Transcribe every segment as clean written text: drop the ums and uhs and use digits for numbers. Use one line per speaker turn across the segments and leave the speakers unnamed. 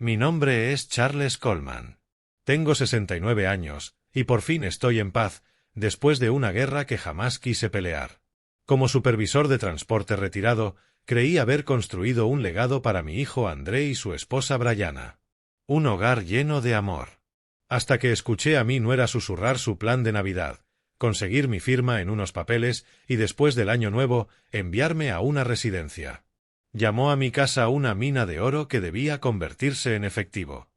Mi nombre es Charles Coleman. Tengo 69 años, y por fin estoy en paz, después de una guerra que jamás quise pelear. Como supervisor de transporte retirado, creí haber construido un legado para mi hijo André y su esposa Brianna. Un hogar lleno de amor. Hasta que escuché a mi nuera susurrar su plan de Navidad, conseguir mi firma en unos papeles y después del Año Nuevo enviarme a una residencia. Llamó a mi casa una mina de oro que debía convertirse en efectivo.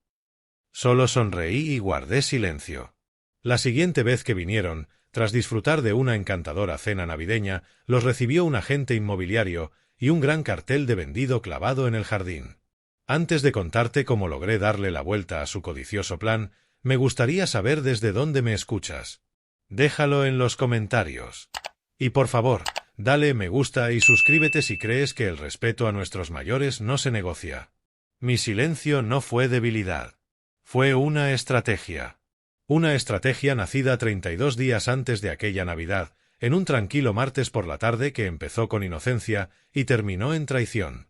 Solo sonreí y guardé silencio. La siguiente vez que vinieron, tras disfrutar de una encantadora cena navideña, los recibió un agente inmobiliario y un gran cartel de vendido clavado en el jardín. Antes de contarte cómo logré darle la vuelta a su codicioso plan, me gustaría saber desde dónde me escuchas. Déjalo en los comentarios. Y por favor, dale me gusta y suscríbete si crees que el respeto a nuestros mayores no se negocia. Mi silencio no fue debilidad. Fue una estrategia. Una estrategia nacida 32 días antes de aquella Navidad, en un tranquilo martes por la tarde que empezó con inocencia y terminó en traición.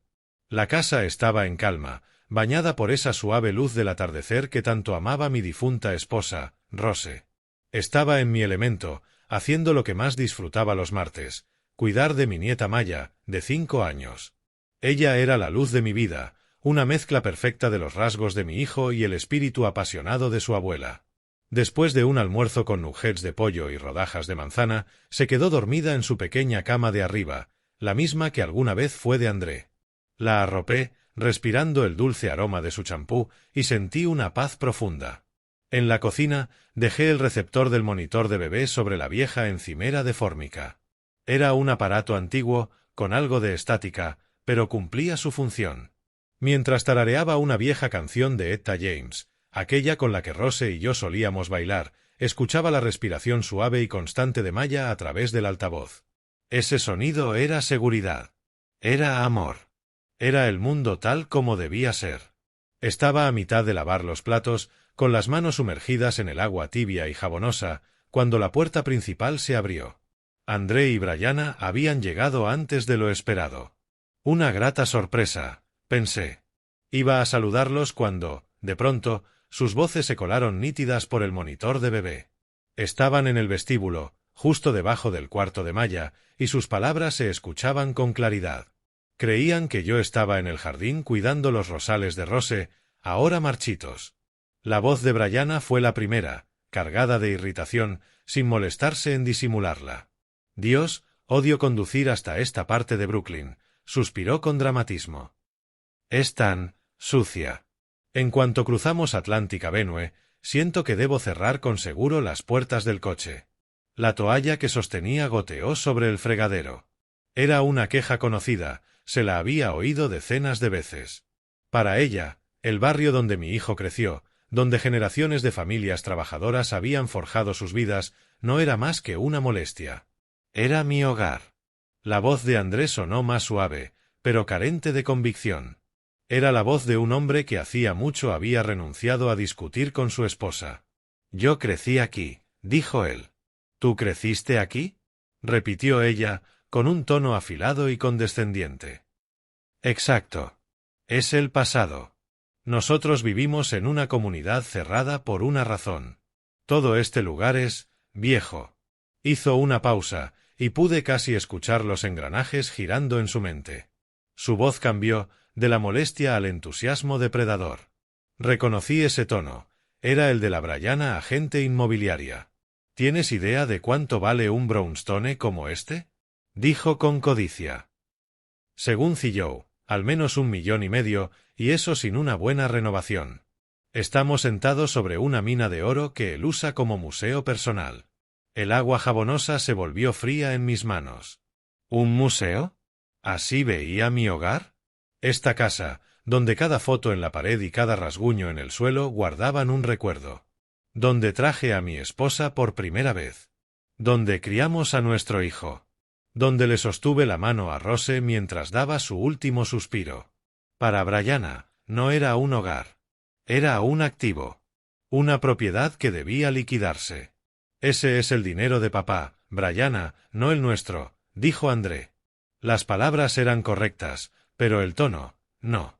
La casa estaba en calma, bañada por esa suave luz del atardecer que tanto amaba mi difunta esposa, Rose. Estaba en mi elemento, haciendo lo que más disfrutaba los martes, cuidar de mi nieta Maya, de 5 años. Ella era la luz de mi vida, una mezcla perfecta de los rasgos de mi hijo y el espíritu apasionado de su abuela. Después de un almuerzo con nuggets de pollo y rodajas de manzana, se quedó dormida en su pequeña cama de arriba, la misma que alguna vez fue de André. La arropé, respirando el dulce aroma de su champú, y sentí una paz profunda. En la cocina, dejé el receptor del monitor de bebé sobre la vieja encimera de fórmica. Era un aparato antiguo, con algo de estática, pero cumplía su función. Mientras tarareaba una vieja canción de Etta James, aquella con la que Rose y yo solíamos bailar, escuchaba la respiración suave y constante de Maya a través del altavoz. Ese sonido era seguridad. Era amor. Era el mundo tal como debía ser. Estaba a mitad de lavar los platos, con las manos sumergidas en el agua tibia y jabonosa, cuando la puerta principal se abrió. André y Brianna habían llegado antes de lo esperado. Una grata sorpresa, pensé. Iba a saludarlos cuando, de pronto, sus voces se colaron nítidas por el monitor de bebé. Estaban en el vestíbulo, justo debajo del cuarto de Maya, y sus palabras se escuchaban con claridad. Creían que yo estaba en el jardín cuidando los rosales de Rose, ahora marchitos. La voz de Brianna fue la primera, cargada de irritación, sin molestarse en disimularla. Dios, odio conducir hasta esta parte de Brooklyn, suspiró con dramatismo. Es tan sucia. En cuanto cruzamos Atlantic Avenue, siento que debo cerrar con seguro las puertas del coche. La toalla que sostenía goteó sobre el fregadero. Era una queja conocida, se la había oído decenas de veces. Para ella, el barrio donde mi hijo creció, donde generaciones de familias trabajadoras habían forjado sus vidas, no era más que una molestia. Era mi hogar. La voz de André sonó más suave, pero carente de convicción. Era la voz de un hombre que hacía mucho había renunciado a discutir con su esposa. Yo crecí aquí, dijo él. ¿Tú creciste aquí?, repitió ella, con un tono afilado y condescendiente. Exacto. Es el pasado. Nosotros vivimos en una comunidad cerrada por una razón. Todo este lugar es viejo. Hizo una pausa, y pude casi escuchar los engranajes girando en su mente. Su voz cambió, de la molestia al entusiasmo depredador. Reconocí ese tono. Era el de la Brianna agente inmobiliaria. ¿Tienes idea de cuánto vale un brownstone como este?, dijo con codicia. Según Zillow, al menos 1,5 millones, y eso sin una buena renovación. Estamos sentados sobre una mina de oro que él usa como museo personal. El agua jabonosa se volvió fría en mis manos. ¿Un museo? ¿Así veía mi hogar? Esta casa, donde cada foto en la pared y cada rasguño en el suelo guardaban un recuerdo. Donde traje a mi esposa por primera vez. Donde criamos a nuestro hijo. Donde le sostuve la mano a Rose mientras daba su último suspiro. Para Brianna, no era un hogar. Era un activo. Una propiedad que debía liquidarse. Ese es el dinero de papá, Brianna, no el nuestro, dijo André. Las palabras eran correctas, pero el tono, no.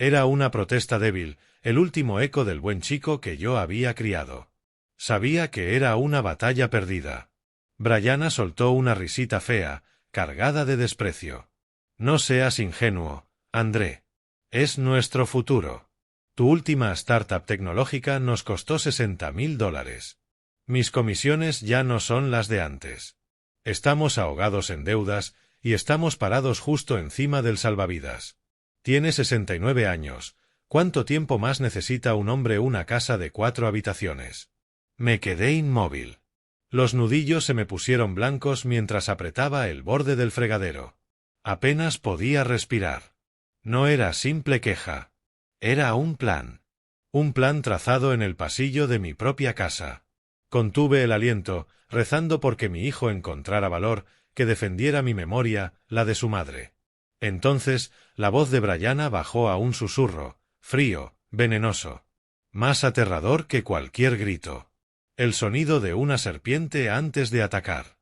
Era una protesta débil, el último eco del buen chico que yo había criado. Sabía que era una batalla perdida. Bryana soltó una risita fea, cargada de desprecio. No seas ingenuo, André. Es nuestro futuro. Tu última startup tecnológica nos costó $60.000. Mis comisiones ya no son las de antes. Estamos ahogados en deudas y estamos parados justo encima del salvavidas. Tiene 69 años. ¿Cuánto tiempo más necesita un hombre una casa de 4 habitaciones? Me quedé inmóvil. Los nudillos se me pusieron blancos mientras apretaba el borde del fregadero. Apenas podía respirar. No era simple queja. Era un plan. Un plan trazado en el pasillo de mi propia casa. Contuve el aliento, rezando porque mi hijo encontrara valor, que defendiera mi memoria, la de su madre. Entonces, la voz de Bryana bajó a un susurro, frío, venenoso. Más aterrador que cualquier grito. El sonido de una serpiente antes de atacar.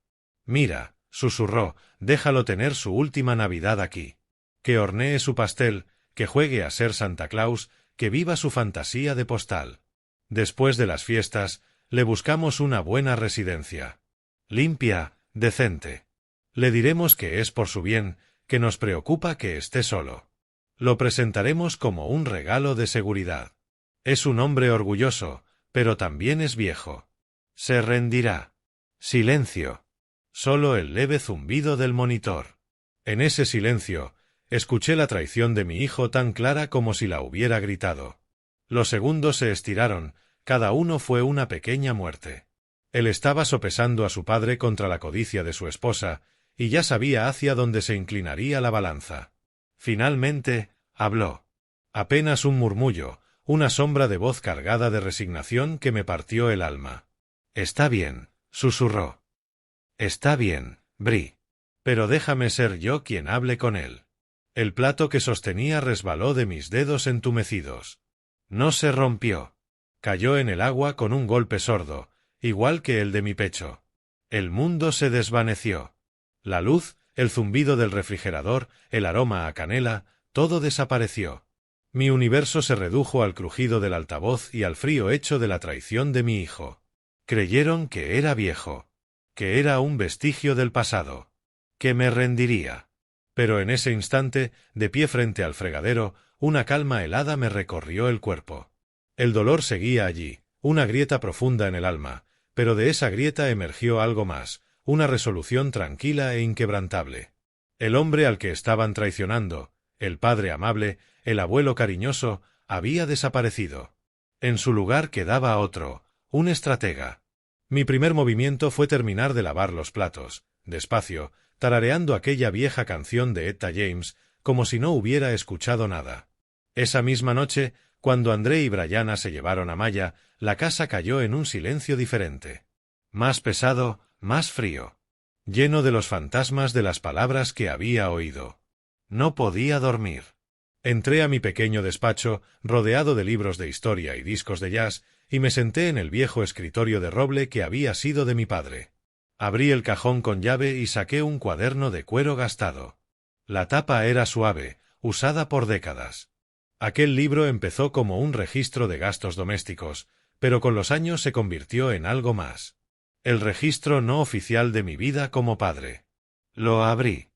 Mira, susurró, déjalo tener su última Navidad aquí. Que hornee su pastel, que juegue a ser Santa Claus, que viva su fantasía de postal. Después de las fiestas, le buscamos una buena residencia. Limpia, decente. Le diremos que es por su bien, que nos preocupa que esté solo. Lo presentaremos como un regalo de seguridad. Es un hombre orgulloso, pero también es viejo. Se rendirá. Silencio. Solo el leve zumbido del monitor. En ese silencio, escuché la traición de mi hijo tan clara como si la hubiera gritado. Los segundos se estiraron, cada uno fue una pequeña muerte. Él estaba sopesando a su padre contra la codicia de su esposa, y ya sabía hacia dónde se inclinaría la balanza. Finalmente, habló. Apenas un murmullo, una sombra de voz cargada de resignación que me partió el alma. Está bien, susurró. Está bien, Bri. Pero déjame ser yo quien hable con él. El plato que sostenía resbaló de mis dedos entumecidos. No se rompió. Cayó en el agua con un golpe sordo, igual que el de mi pecho. El mundo se desvaneció. La luz, el zumbido del refrigerador, el aroma a canela, todo desapareció. Mi universo se redujo al crujido del altavoz y al frío hecho de la traición de mi hijo. Creyeron que era viejo, que era un vestigio del pasado, que me rendiría. Pero en ese instante, de pie frente al fregadero, una calma helada me recorrió el cuerpo. El dolor seguía allí, una grieta profunda en el alma, pero de esa grieta emergió algo más, una resolución tranquila e inquebrantable. El hombre al que estaban traicionando, el padre amable, el abuelo cariñoso, había desaparecido. En su lugar quedaba otro, un estratega. Mi primer movimiento fue terminar de lavar los platos, despacio, tarareando aquella vieja canción de Etta James, como si no hubiera escuchado nada. Esa misma noche, cuando André y Bryana se llevaron a Maya, la casa cayó en un silencio diferente. Más pesado, más frío. Lleno de los fantasmas de las palabras que había oído. No podía dormir. Entré a mi pequeño despacho, rodeado de libros de historia y discos de jazz, y me senté en el viejo escritorio de roble que había sido de mi padre. Abrí el cajón con llave y saqué un cuaderno de cuero gastado. La tapa era suave, usada por décadas. Aquel libro empezó como un registro de gastos domésticos, pero con los años se convirtió en algo más. El registro no oficial de mi vida como padre. Lo abrí.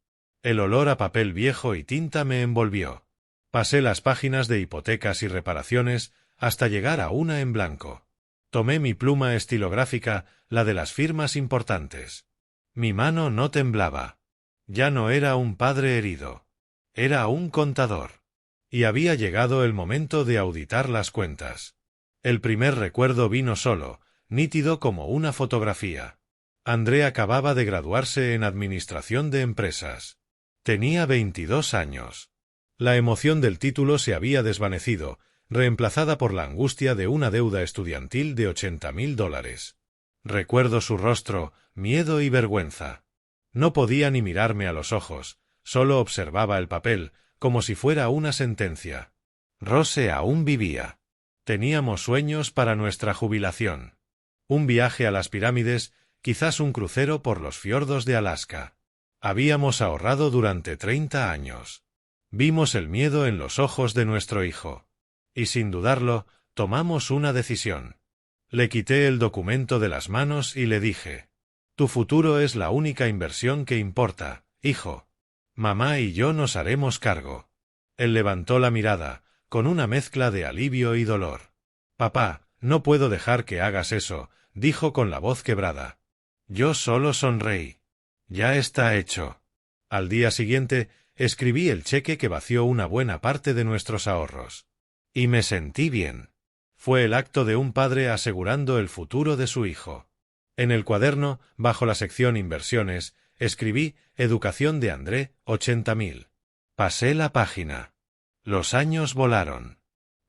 El olor a papel viejo y tinta me envolvió. Pasé las páginas de hipotecas y reparaciones hasta llegar a una en blanco. Tomé mi pluma estilográfica, la de las firmas importantes. Mi mano no temblaba. Ya no era un padre herido. Era un contador. Y había llegado el momento de auditar las cuentas. El primer recuerdo vino solo, nítido como una fotografía. André acababa de graduarse en Administración de Empresas. Tenía 22 años. La emoción del título se había desvanecido, reemplazada por la angustia de una deuda estudiantil de $80.000. Recuerdo su rostro, miedo y vergüenza. No podía ni mirarme a los ojos, solo observaba el papel, como si fuera una sentencia. Rose aún vivía. Teníamos sueños para nuestra jubilación. Un viaje a las pirámides, quizás un crucero por los fiordos de Alaska. Habíamos ahorrado durante 30 años. Vimos el miedo en los ojos de nuestro hijo. Y sin dudarlo, tomamos una decisión. Le quité el documento de las manos y le dije: «Tu futuro es la única inversión que importa, hijo. Mamá y yo nos haremos cargo». Él levantó la mirada, con una mezcla de alivio y dolor. «Papá, no puedo dejar que hagas eso», dijo con la voz quebrada. Yo solo sonreí. «Ya está hecho». Al día siguiente, escribí el cheque que vació una buena parte de nuestros ahorros. Y me sentí bien. Fue el acto de un padre asegurando el futuro de su hijo. En el cuaderno, bajo la sección Inversiones, escribí Educación de André, 80.000. Pasé la página. Los años volaron.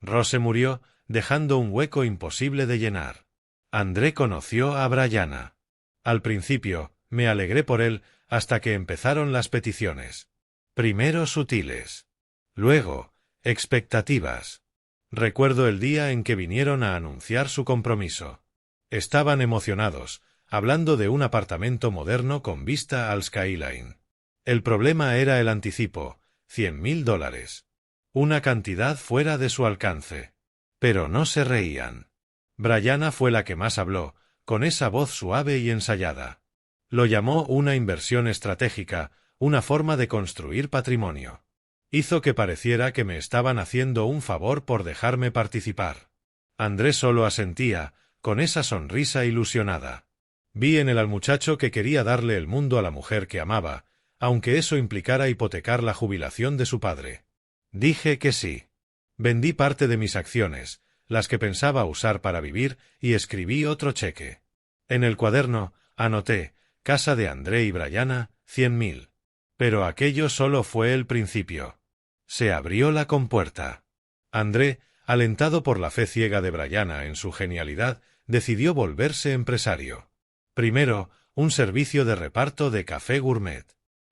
Rose murió, dejando un hueco imposible de llenar. André conoció a Brianna. Al principio, me alegré por él, hasta que empezaron las peticiones. Primero sutiles. Luego, expectativas. Recuerdo el día en que vinieron a anunciar su compromiso. Estaban emocionados, hablando de un apartamento moderno con vista al skyline. El problema era el anticipo, $100.000. Una cantidad fuera de su alcance. Pero no se reían. Brianna fue la que más habló, con esa voz suave y ensayada. Lo llamó una inversión estratégica, una forma de construir patrimonio. Hizo que pareciera que me estaban haciendo un favor por dejarme participar. André solo asentía, con esa sonrisa ilusionada. Vi en él al muchacho que quería darle el mundo a la mujer que amaba, aunque eso implicara hipotecar la jubilación de su padre. Dije que sí. Vendí parte de mis acciones, las que pensaba usar para vivir, y escribí otro cheque. En el cuaderno, anoté, casa de André y Brianna, 100.000. Pero aquello solo fue el principio. Se abrió la compuerta. André, alentado por la fe ciega de Brianna en su genialidad, decidió volverse empresario. Primero, un servicio de reparto de café gourmet.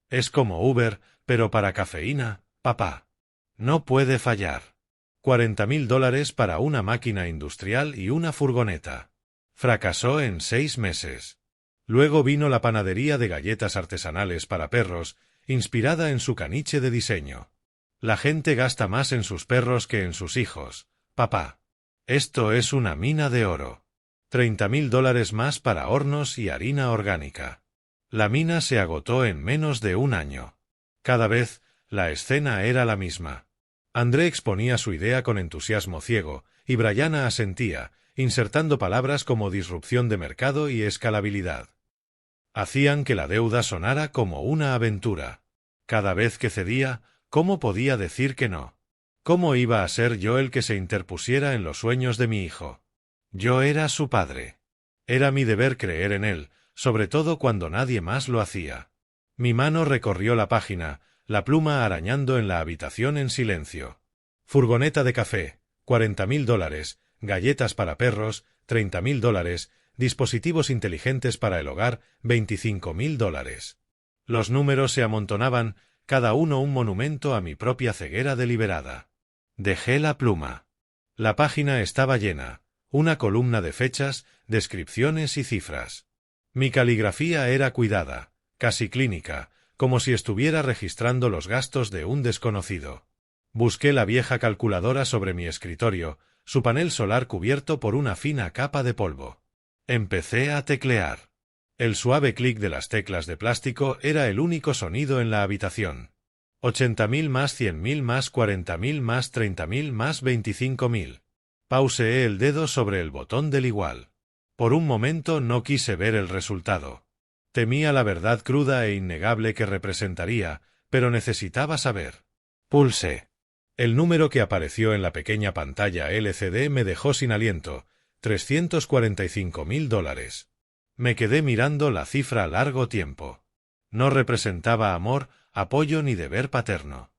Es como Uber, pero para cafeína, papá. No puede fallar. $40.000 para una máquina industrial y una furgoneta. Fracasó en 6 meses. Luego vino la panadería de galletas artesanales para perros, inspirada en su caniche de diseño. La gente gasta más en sus perros que en sus hijos, papá. Esto es una mina de oro. $30.000 más para hornos y harina orgánica. La mina se agotó en menos de un año. Cada vez, la escena era la misma. André exponía su idea con entusiasmo ciego, y Brianna asentía, insertando palabras como disrupción de mercado y escalabilidad. Hacían que la deuda sonara como una aventura. Cada vez que cedía, ¿cómo podía decir que no? ¿Cómo iba a ser yo el que se interpusiera en los sueños de mi hijo? Yo era su padre. Era mi deber creer en él, sobre todo cuando nadie más lo hacía. Mi mano recorrió la página, la pluma arañando en la habitación en silencio. Furgoneta de café, $40.000, galletas para perros, $30.000, dispositivos inteligentes para el hogar, $25.000. Los números se amontonaban, cada uno un monumento a mi propia ceguera deliberada. Dejé la pluma. La página estaba llena, una columna de fechas, descripciones y cifras. Mi caligrafía era cuidada, casi clínica, como si estuviera registrando los gastos de un desconocido. Busqué la vieja calculadora sobre mi escritorio, su panel solar cubierto por una fina capa de polvo. Empecé a teclear. El suave clic de las teclas de plástico era el único sonido en la habitación. 80.000 más 100.000 más 40.000 más 30.000 más 25.000. Pauseé el dedo sobre el botón del igual. Por un momento no quise ver el resultado. Temía la verdad cruda e innegable que representaría, pero necesitaba saber. Pulsé. El número que apareció en la pequeña pantalla LCD me dejó sin aliento, $345.000. Me quedé mirando la cifra largo tiempo. No representaba amor, apoyo ni deber paterno.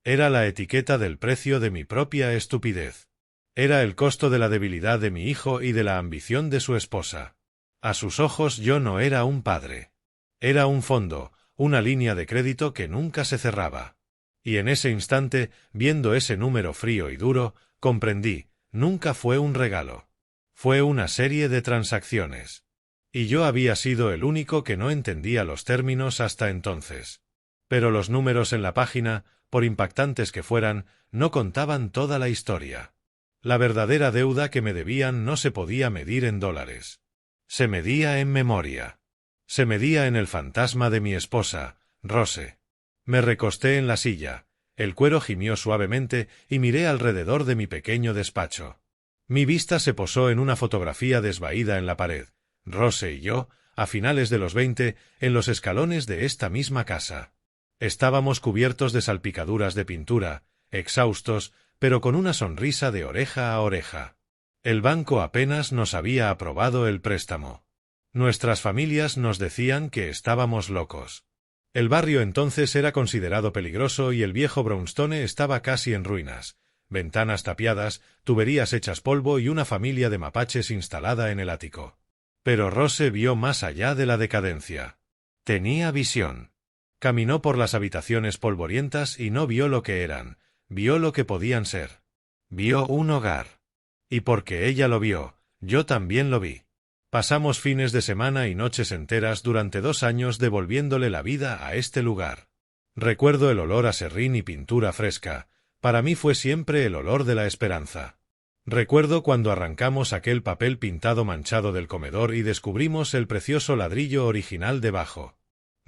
Era la etiqueta del precio de mi propia estupidez. Era el costo de la debilidad de mi hijo y de la ambición de su esposa. A sus ojos yo no era un padre. Era un fondo, una línea de crédito que nunca se cerraba. Y en ese instante, viendo ese número frío y duro, comprendí, nunca fue un regalo. Fue una serie de transacciones. Y yo había sido el único que no entendía los términos hasta entonces. Pero los números en la página, por impactantes que fueran, no contaban toda la historia. La verdadera deuda que me debían no se podía medir en dólares. Se medía en memoria. Se medía en el fantasma de mi esposa, Rose. Me recosté en la silla, el cuero gimió suavemente y miré alrededor de mi pequeño despacho. Mi vista se posó en una fotografía desvaída en la pared. Rose y yo, a finales de los 20, en los escalones de esta misma casa. Estábamos cubiertos de salpicaduras de pintura, exhaustos, pero con una sonrisa de oreja a oreja. El banco apenas nos había aprobado el préstamo. Nuestras familias nos decían que estábamos locos. El barrio entonces era considerado peligroso y el viejo brownstone estaba casi en ruinas. Ventanas tapiadas, tuberías hechas polvo y una familia de mapaches instalada en el ático. Pero Rose vio más allá de la decadencia. Tenía visión. Caminó por las habitaciones polvorientas y no vio lo que eran, vio lo que podían ser. Vio un hogar. Y porque ella lo vio, yo también lo vi. Pasamos fines de semana y noches enteras durante 2 años devolviéndole la vida a este lugar. Recuerdo el olor a serrín y pintura fresca. Para mí fue siempre el olor de la esperanza. Recuerdo cuando arrancamos aquel papel pintado manchado del comedor y descubrimos el precioso ladrillo original debajo.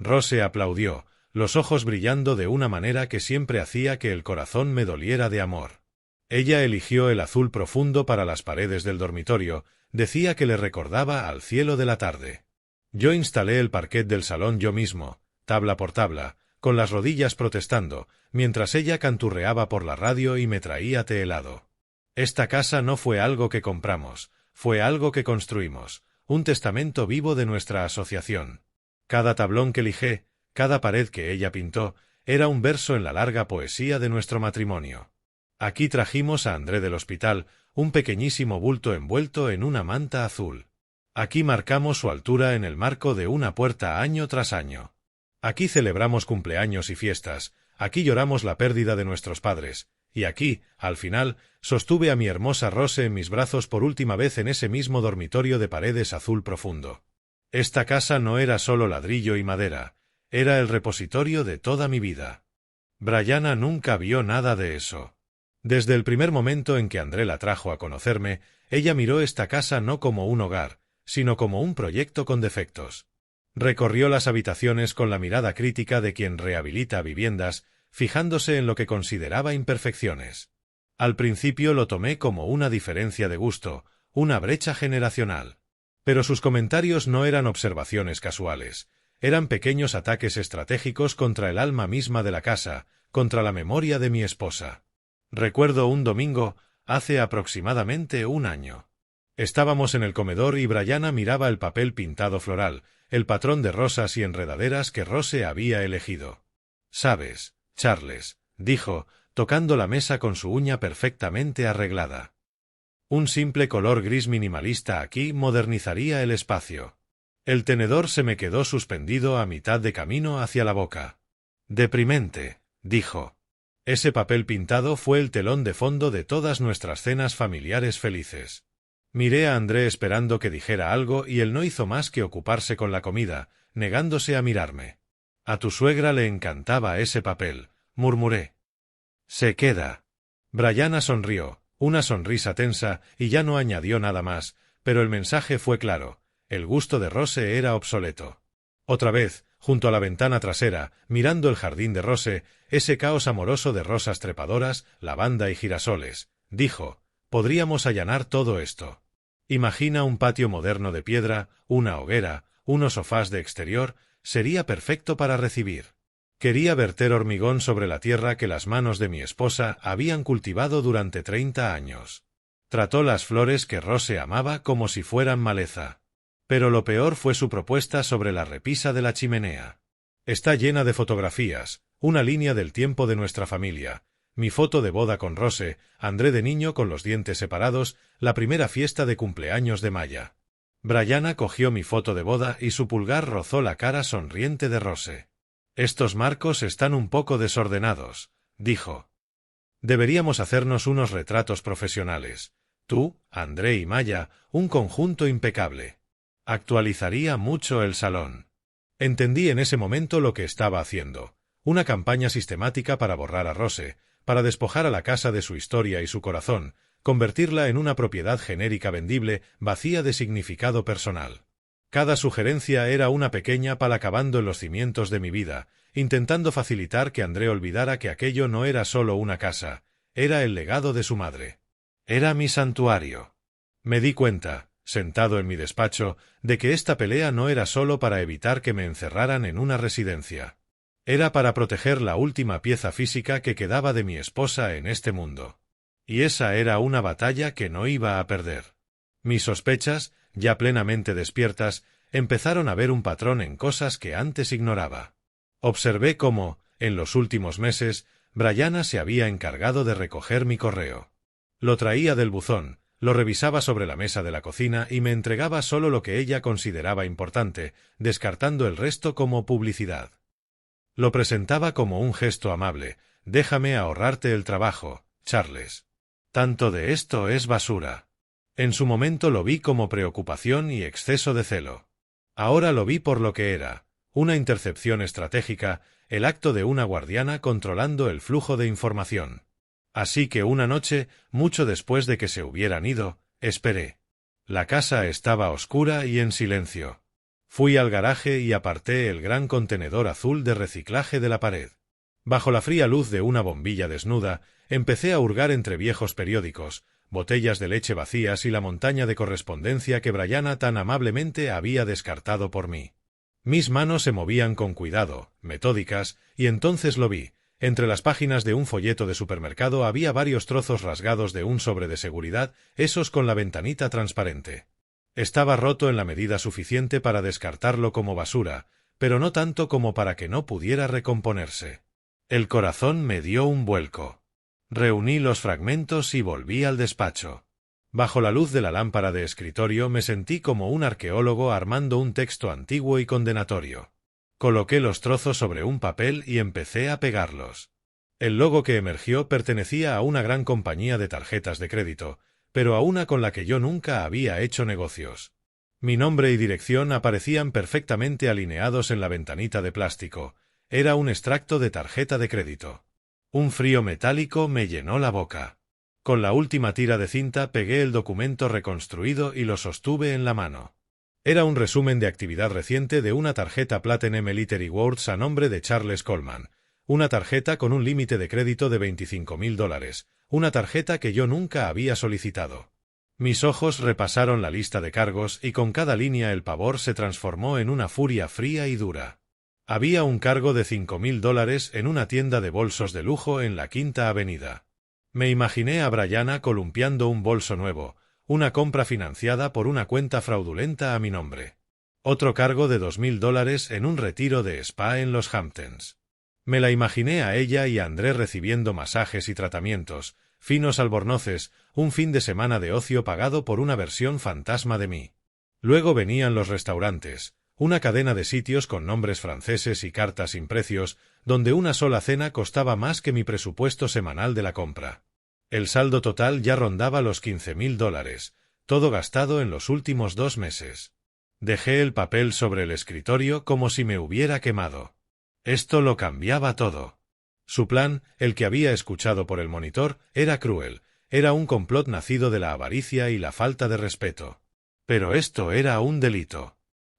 Rose aplaudió, los ojos brillando de una manera que siempre hacía que el corazón me doliera de amor. Ella eligió el azul profundo para las paredes del dormitorio, decía que le recordaba al cielo de la tarde. Yo instalé el parquet del salón yo mismo, tabla por tabla, con las rodillas protestando, mientras ella canturreaba por la radio y me traía té helado. Esta casa no fue algo que compramos, fue algo que construimos, un testamento vivo de nuestra asociación. Cada tablón que lijé, cada pared que ella pintó, era un verso en la larga poesía de nuestro matrimonio. Aquí trajimos a André del hospital, un pequeñísimo bulto envuelto en una manta azul. Aquí marcamos su altura en el marco de una puerta año tras año. Aquí celebramos cumpleaños y fiestas, aquí lloramos la pérdida de nuestros padres, y aquí, al final, sostuve a mi hermosa Rose en mis brazos por última vez en ese mismo dormitorio de paredes azul profundo. Esta casa no era solo ladrillo y madera, era el repositorio de toda mi vida. Brianna nunca vio nada de eso. Desde el primer momento en que André la trajo a conocerme, ella miró esta casa no como un hogar, sino como un proyecto con defectos. Recorrió las habitaciones con la mirada crítica de quien rehabilita viviendas, fijándose en lo que consideraba imperfecciones. Al principio lo tomé como una diferencia de gusto, una brecha generacional. Pero sus comentarios no eran observaciones casuales, eran pequeños ataques estratégicos contra el alma misma de la casa, contra la memoria de mi esposa. Recuerdo un domingo, hace aproximadamente 1 año. Estábamos en el comedor y Brianna miraba el papel pintado floral, el patrón de rosas y enredaderas que Rose había elegido. «¿Sabes, Charles?», dijo, tocando la mesa con su uña perfectamente arreglada. «Un simple color gris minimalista aquí modernizaría el espacio». El tenedor se me quedó suspendido a mitad de camino hacia la boca. «Deprimente», dijo. Ese papel pintado fue el telón de fondo de todas nuestras cenas familiares felices. Miré a André esperando que dijera algo y él no hizo más que ocuparse con la comida, negándose a mirarme. «A tu suegra le encantaba ese papel», murmuré. «Se queda». Brianna sonrió, una sonrisa tensa, y ya no añadió nada más, pero el mensaje fue claro, el gusto de Rose era obsoleto. Otra vez, junto a la ventana trasera, mirando el jardín de Rose, ese caos amoroso de rosas trepadoras, lavanda y girasoles, dijo, «Podríamos allanar todo esto. Imagina un patio moderno de piedra, una hoguera, unos sofás de exterior, sería perfecto para recibir». Quería verter hormigón sobre la tierra que las manos de mi esposa habían cultivado durante 30 años. Trató las flores que Rose amaba como si fueran maleza. Pero lo peor fue su propuesta sobre la repisa de la chimenea. Está llena de fotografías, una línea del tiempo de nuestra familia, mi foto de boda con Rose, André de niño con los dientes separados, la primera fiesta de cumpleaños de Maya. Brianna cogió mi foto de boda y su pulgar rozó la cara sonriente de Rose. «Estos marcos están un poco desordenados», dijo. «Deberíamos hacernos unos retratos profesionales. Tú, André y Maya, un conjunto impecable. Actualizaría mucho el salón». Entendí en ese momento lo que estaba haciendo. Una campaña sistemática para borrar a Rose, para despojar a la casa de su historia y su corazón, convertirla en una propiedad genérica vendible, vacía de significado personal. Cada sugerencia era una pequeña pala cavando en los cimientos de mi vida, intentando facilitar que André olvidara que aquello no era solo una casa, era el legado de su madre. Era mi santuario. Me di cuenta, sentado en mi despacho, de que esta pelea no era solo para evitar que me encerraran en una residencia. Era para proteger la última pieza física que quedaba de mi esposa en este mundo. Y esa era una batalla que no iba a perder. Mis sospechas, ya plenamente despiertas, empezaron a ver un patrón en cosas que antes ignoraba. Observé cómo, en los últimos meses, Brianna se había encargado de recoger mi correo. Lo traía del buzón, lo revisaba sobre la mesa de la cocina y me entregaba solo lo que ella consideraba importante, descartando el resto como publicidad. Lo presentaba como un gesto amable. Déjame ahorrarte el trabajo, Charles. Tanto de esto es basura. En su momento lo vi como preocupación y exceso de celo. Ahora lo vi por lo que era, una intercepción estratégica, el acto de una guardiana controlando el flujo de información. Así que una noche, mucho después de que se hubieran ido, esperé. La casa estaba oscura y en silencio. Fui al garaje y aparté el gran contenedor azul de reciclaje de la pared. Bajo la fría luz de una bombilla desnuda, empecé a hurgar entre viejos periódicos, botellas de leche vacías y la montaña de correspondencia que Brianna tan amablemente había descartado por mí. Mis manos se movían con cuidado, metódicas, y entonces lo vi. Entre las páginas de un folleto de supermercado había varios trozos rasgados de un sobre de seguridad, esos con la ventanita transparente. Estaba roto en la medida suficiente para descartarlo como basura, pero no tanto como para que no pudiera recomponerse. El corazón me dio un vuelco. Reuní los fragmentos y volví al despacho. Bajo la luz de la lámpara de escritorio me sentí como un arqueólogo armando un texto antiguo y condenatorio. Coloqué los trozos sobre un papel y empecé a pegarlos. El logo que emergió pertenecía a una gran compañía de tarjetas de crédito, pero a una con la que yo nunca había hecho negocios. Mi nombre y dirección aparecían perfectamente alineados en la ventanita de plástico. Era un extracto de tarjeta de crédito. Un frío metálico me llenó la boca. Con la última tira de cinta pegué el documento reconstruido y lo sostuve en la mano. Era un resumen de actividad reciente de una tarjeta Platinum Elite Rewards a nombre de Charles Coleman, una tarjeta con un límite de crédito de $25.000, una tarjeta que yo nunca había solicitado. Mis ojos repasaron la lista de cargos y con cada línea el pavor se transformó en una furia fría y dura. Había un cargo de $5.000 en una tienda de bolsos de lujo en la Quinta Avenida. Me imaginé a Brianna columpiando un bolso nuevo, una compra financiada por una cuenta fraudulenta a mi nombre. Otro cargo de $2.000 en un retiro de spa en los Hamptons. Me la imaginé a ella y a André recibiendo masajes y tratamientos, finos albornoces, un fin de semana de ocio pagado por una versión fantasma de mí. Luego venían los restaurantes, una cadena de sitios con nombres franceses y cartas sin precios, donde una sola cena costaba más que mi presupuesto semanal de la compra. El saldo total ya rondaba los $15.000, todo gastado en los últimos 2 meses. Dejé el papel sobre el escritorio como si me hubiera quemado. Esto lo cambiaba todo. Su plan, el que había escuchado por el monitor, era cruel, era un complot nacido de la avaricia y la falta de respeto. Pero esto era un delito.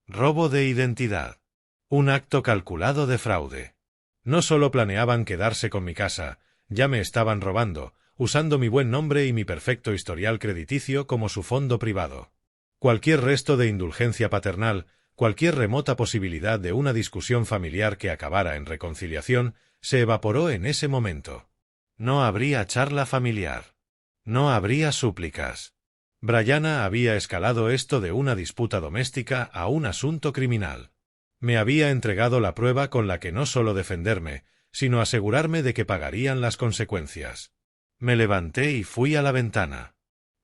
Robo de identidad. Un acto calculado de fraude. No solo planeaban quedarse con mi casa, ya me estaban robando, usando mi buen nombre y mi perfecto historial crediticio como su fondo privado. Cualquier resto de indulgencia paternal, cualquier remota posibilidad de una discusión familiar que acabara en reconciliación, se evaporó en ese momento. No habría charla familiar. No habría súplicas. Brianna había escalado esto de una disputa doméstica a un asunto criminal. Me había entregado la prueba con la que no solo defenderme, sino asegurarme de que pagarían las consecuencias. Me levanté y fui a la ventana.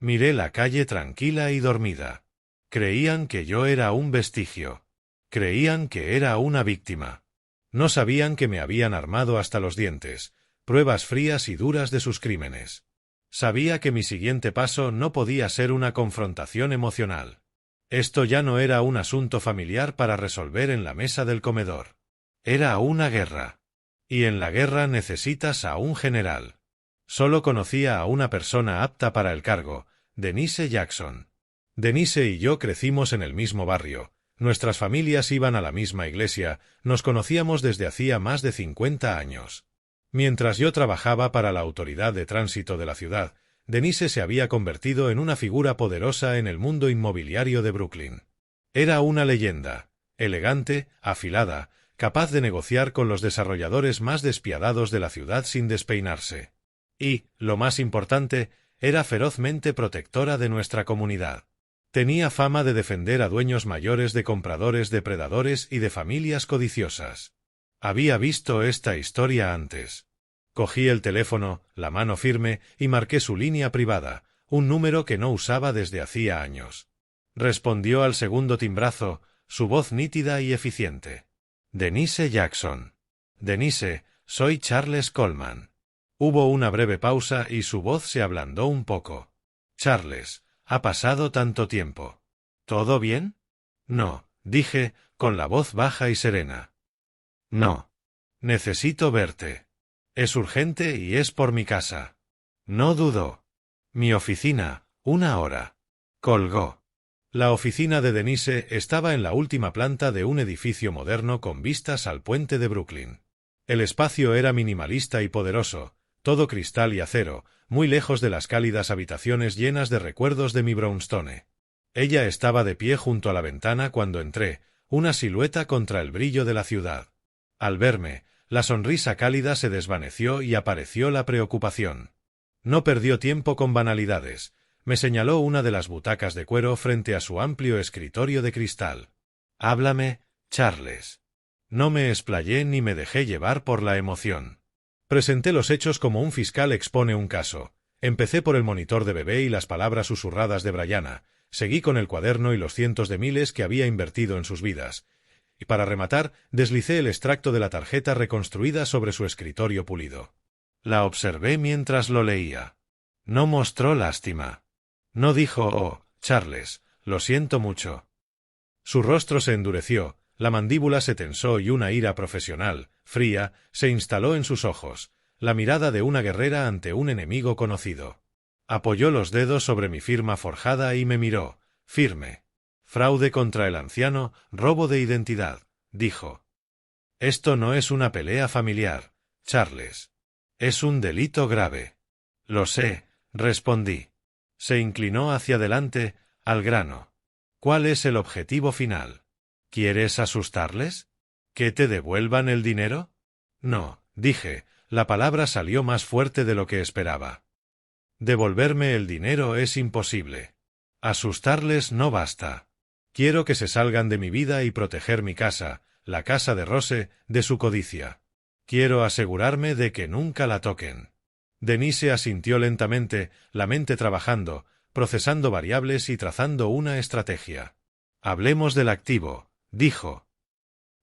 Miré la calle tranquila y dormida. Creían que yo era un vestigio. Creían que era una víctima. No sabían que me habían armado hasta los dientes, pruebas frías y duras de sus crímenes. Sabía que mi siguiente paso no podía ser una confrontación emocional. Esto ya no era un asunto familiar para resolver en la mesa del comedor. Era una guerra. Y en la guerra necesitas a un general. Solo conocía a una persona apta para el cargo, Denise Jackson. Denise y yo crecimos en el mismo barrio, nuestras familias iban a la misma iglesia, nos conocíamos desde hacía más de 50 años. Mientras yo trabajaba para la autoridad de tránsito de la ciudad, Denise se había convertido en una figura poderosa en el mundo inmobiliario de Brooklyn. Era una leyenda, elegante, afilada, capaz de negociar con los desarrolladores más despiadados de la ciudad sin despeinarse. Y, lo más importante, era ferozmente protectora de nuestra comunidad. Tenía fama de defender a dueños mayores de compradores depredadores y de familias codiciosas. Había visto esta historia antes. Cogí el teléfono, la mano firme, y marqué su línea privada, un número que no usaba desde hacía años. Respondió al segundo timbrazo, su voz nítida y eficiente. Denise Jackson. Denise, soy Charles Coleman. Hubo una breve pausa y su voz se ablandó un poco. Charles, ha pasado tanto tiempo. ¿Todo bien? No, dije, con la voz baja y serena. No. Necesito verte. Es urgente y es por mi casa. No dudó. Mi oficina, 1 hora. Colgó. La oficina de Denise estaba en la última planta de un edificio moderno con vistas al puente de Brooklyn. El espacio era minimalista y poderoso, todo cristal y acero, muy lejos de las cálidas habitaciones llenas de recuerdos de mi brownstone. Ella estaba de pie junto a la ventana cuando entré, una silueta contra el brillo de la ciudad. Al verme, la sonrisa cálida se desvaneció y apareció la preocupación. No perdió tiempo con banalidades. Me señaló una de las butacas de cuero frente a su amplio escritorio de cristal. Háblame, Charles. No me explayé ni me dejé llevar por la emoción. Presenté los hechos como un fiscal expone un caso. Empecé por el monitor de bebé y las palabras susurradas de Brianna, seguí con el cuaderno y los cientos de miles que había invertido en sus vidas. Y para rematar, deslicé el extracto de la tarjeta reconstruida sobre su escritorio pulido. La observé mientras lo leía. No mostró lástima. No dijo, oh, Charles, lo siento mucho. Su rostro se endureció, la mandíbula se tensó y una ira profesional, fría, se instaló en sus ojos, la mirada de una guerrera ante un enemigo conocido. Apoyó los dedos sobre mi firma forjada y me miró, firme. Fraude contra el anciano, robo de identidad, dijo. Esto no es una pelea familiar, Charles. Es un delito grave. Lo sé, respondí. Se inclinó hacia adelante, al grano. ¿Cuál es el objetivo final? ¿Quieres asustarles? ¿Que te devuelvan el dinero? No, dije, la palabra salió más fuerte de lo que esperaba. Devolverme el dinero es imposible. Asustarles no basta. Quiero que se salgan de mi vida y proteger mi casa, la casa de Rose, de su codicia. Quiero asegurarme de que nunca la toquen. Denise asintió lentamente, la mente trabajando, procesando variables y trazando una estrategia. Hablemos del activo, dijo.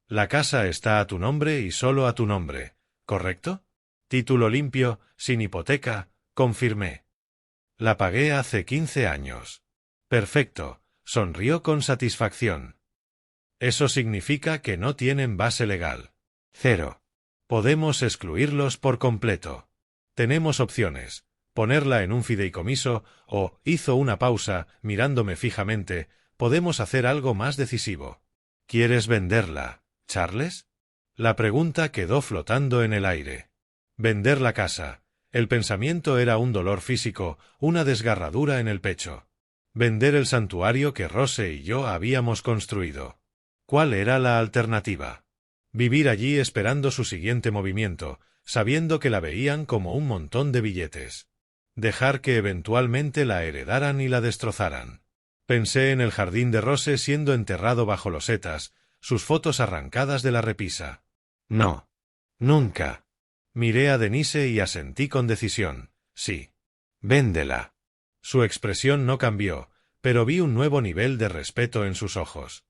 La casa está a tu nombre y solo a tu nombre, ¿correcto? Título limpio, sin hipoteca, confirmé. La pagué hace 15 años. Perfecto, sonrió con satisfacción. Eso significa que no tienen base legal. 0. Podemos excluirlos por completo. Tenemos opciones, ponerla en un fideicomiso o, hizo una pausa, mirándome fijamente, podemos hacer algo más decisivo. ¿Quieres venderla, Charles? La pregunta quedó flotando en el aire. Vender la casa. El pensamiento era un dolor físico, una desgarradura en el pecho. Vender el santuario que Rose y yo habíamos construido. ¿Cuál era la alternativa? Vivir allí esperando su siguiente movimiento, sabiendo que la veían como un montón de billetes. Dejar que eventualmente la heredaran y la destrozaran. Pensé en el jardín de Rose siendo enterrado bajo losetas, sus fotos arrancadas de la repisa. No. Nunca. Miré a Denise y asentí con decisión. Sí. Véndela. Su expresión no cambió, pero vi un nuevo nivel de respeto en sus ojos.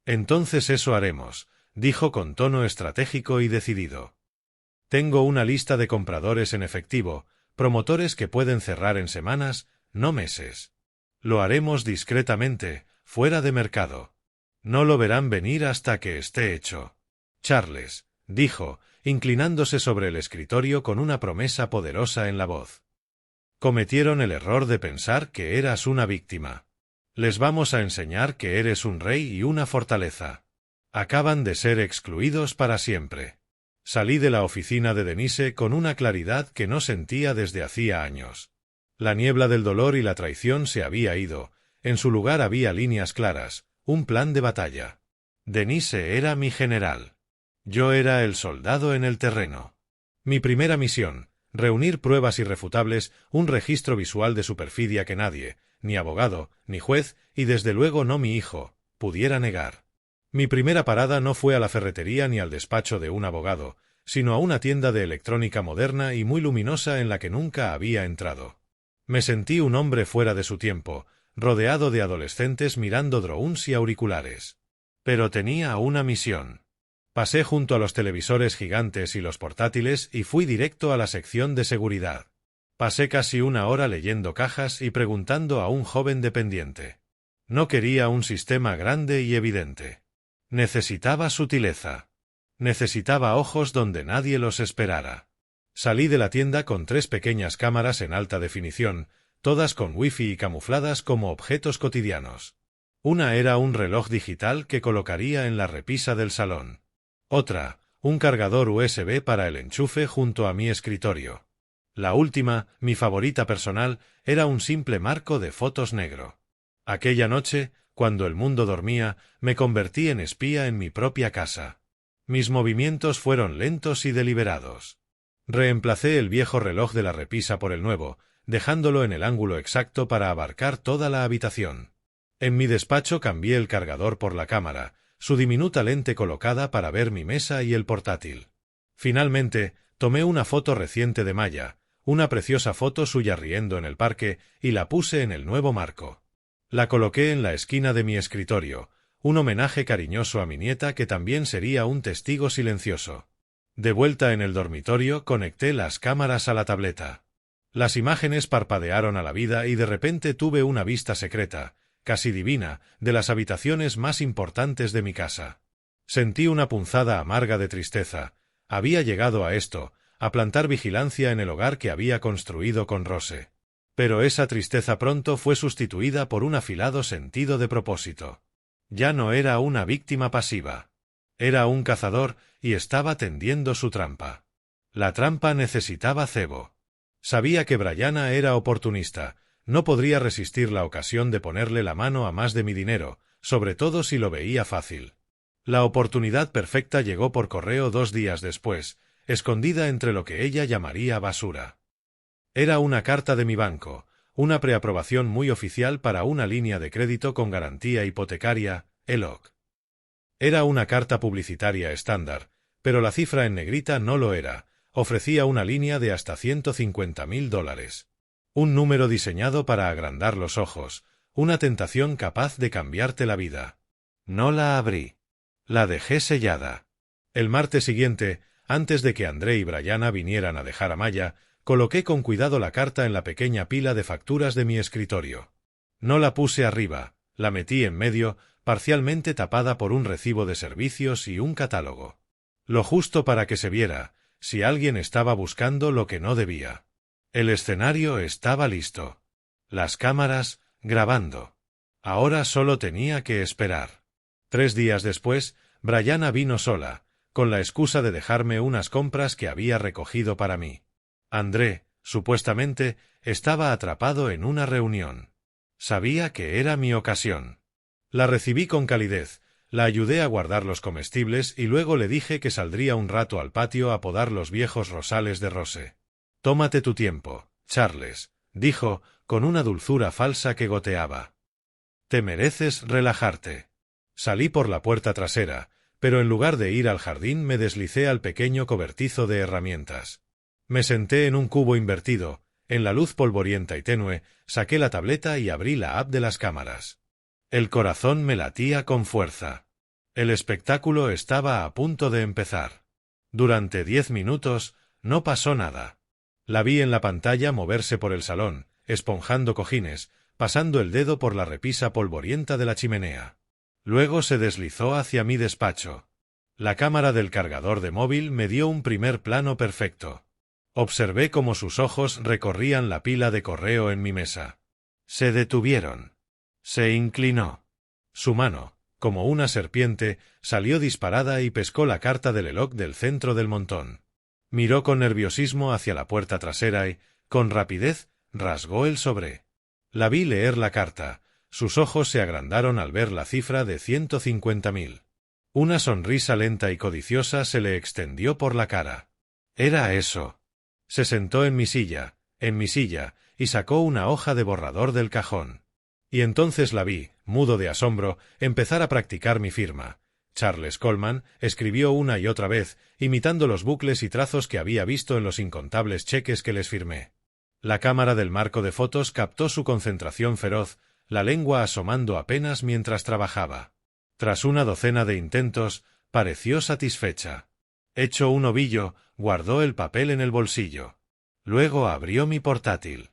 Entonces eso haremos, dijo con tono estratégico y decidido. Tengo una lista de compradores en efectivo, promotores que pueden cerrar en semanas, no meses. Lo haremos discretamente, fuera de mercado. No lo verán venir hasta que esté hecho. Charles, dijo, inclinándose sobre el escritorio con una promesa poderosa en la voz. Cometieron el error de pensar que eras una víctima. Les vamos a enseñar que eres un rey y una fortaleza. Acaban de ser excluidos para siempre. Salí de la oficina de Denise con una claridad que no sentía desde hacía años. La niebla del dolor y la traición se había ido, en su lugar había líneas claras, un plan de batalla. Denise era mi general. Yo era el soldado en el terreno. Mi primera misión, reunir pruebas irrefutables, un registro visual de su perfidia que nadie, ni abogado, ni juez, y desde luego no mi hijo, pudiera negar. Mi primera parada no fue a la ferretería ni al despacho de un abogado, sino a una tienda de electrónica moderna y muy luminosa en la que nunca había entrado. Me sentí un hombre fuera de su tiempo, rodeado de adolescentes mirando drones y auriculares. Pero tenía una misión. Pasé junto a los televisores gigantes y los portátiles y fui directo a la sección de seguridad. Pasé casi una hora leyendo cajas y preguntando a un joven dependiente. No quería un sistema grande y evidente. Necesitaba sutileza. Necesitaba ojos donde nadie los esperara. Salí de la tienda con 3 pequeñas cámaras en alta definición, todas con wifi y camufladas como objetos cotidianos. Una era un reloj digital que colocaría en la repisa del salón. Otra, un cargador USB para el enchufe junto a mi escritorio. La última, mi favorita personal, era un simple marco de fotos negro. Aquella noche, cuando el mundo dormía, me convertí en espía en mi propia casa. Mis movimientos fueron lentos y deliberados. Reemplacé el viejo reloj de la repisa por el nuevo, dejándolo en el ángulo exacto para abarcar toda la habitación. En mi despacho cambié el cargador por la cámara, su diminuta lente colocada para ver mi mesa y el portátil. Finalmente, tomé una foto reciente de Maya, una preciosa foto suya riendo en el parque, y la puse en el nuevo marco. La coloqué en la esquina de mi escritorio, un homenaje cariñoso a mi nieta que también sería un testigo silencioso. De vuelta en el dormitorio, conecté las cámaras a la tableta. Las imágenes parpadearon a la vida y de repente tuve una vista secreta, casi divina, de las habitaciones más importantes de mi casa. Sentí una punzada amarga de tristeza. Había llegado a esto, a plantar vigilancia en el hogar que había construido con Rose. Pero esa tristeza pronto fue sustituida por un afilado sentido de propósito. Ya no era una víctima pasiva. Era un cazador y estaba tendiendo su trampa. La trampa necesitaba cebo. Sabía que Brianna era oportunista. No podría resistir la ocasión de ponerle la mano a más de mi dinero, sobre todo si lo veía fácil. La oportunidad perfecta llegó por correo 2 días después, escondida entre lo que ella llamaría basura. Era una carta de mi banco, una preaprobación muy oficial para una línea de crédito con garantía hipotecaria, ELOC. Era una carta publicitaria estándar, pero la cifra en negrita no lo era, ofrecía una línea de hasta $150.000. Un número diseñado para agrandar los ojos, una tentación capaz de cambiarte la vida. No la abrí. La dejé sellada. El martes siguiente, antes de que André y Brianna vinieran a dejar a Maya, coloqué con cuidado la carta en la pequeña pila de facturas de mi escritorio. No la puse arriba, la metí en medio, parcialmente tapada por un recibo de servicios y un catálogo. Lo justo para que se viera, si alguien estaba buscando lo que no debía. El escenario estaba listo. Las cámaras, grabando. Ahora solo tenía que esperar. 3 días después, Brianna vino sola, con la excusa de dejarme unas compras que había recogido para mí. André, supuestamente, estaba atrapado en una reunión. Sabía que era mi ocasión. La recibí con calidez, la ayudé a guardar los comestibles y luego le dije que saldría un rato al patio a podar los viejos rosales de Rose. «Tómate tu tiempo, Charles», dijo, con una dulzura falsa que goteaba. «Te mereces relajarte». Salí por la puerta trasera, pero en lugar de ir al jardín me deslicé al pequeño cobertizo de herramientas. Me senté en un cubo invertido, en la luz polvorienta y tenue, saqué la tableta y abrí la app de las cámaras. El corazón me latía con fuerza. El espectáculo estaba a punto de empezar. Durante 10 minutos, no pasó nada. La vi en la pantalla moverse por el salón, esponjando cojines, pasando el dedo por la repisa polvorienta de la chimenea. Luego se deslizó hacia mi despacho. La cámara del cargador de móvil me dio un primer plano perfecto. Observé cómo sus ojos recorrían la pila de correo en mi mesa. Se detuvieron. Se inclinó. Su mano, como una serpiente, salió disparada y pescó la carta del Eloc del centro del montón. Miró con nerviosismo hacia la puerta trasera y, con rapidez, rasgó el sobre. La vi leer la carta. Sus ojos se agrandaron al ver la cifra de 150.000. Una sonrisa lenta y codiciosa se le extendió por la cara. Era eso. Se sentó en mi silla, y sacó una hoja de borrador del cajón. Y entonces la vi, mudo de asombro, empezar a practicar mi firma. Charles Coleman escribió una y otra vez, imitando los bucles y trazos que había visto en los incontables cheques que les firmé. La cámara del marco de fotos captó su concentración feroz, la lengua asomando apenas mientras trabajaba. Tras una docena de intentos, pareció satisfecha. Hecho un ovillo, guardó el papel en el bolsillo. Luego abrió mi portátil.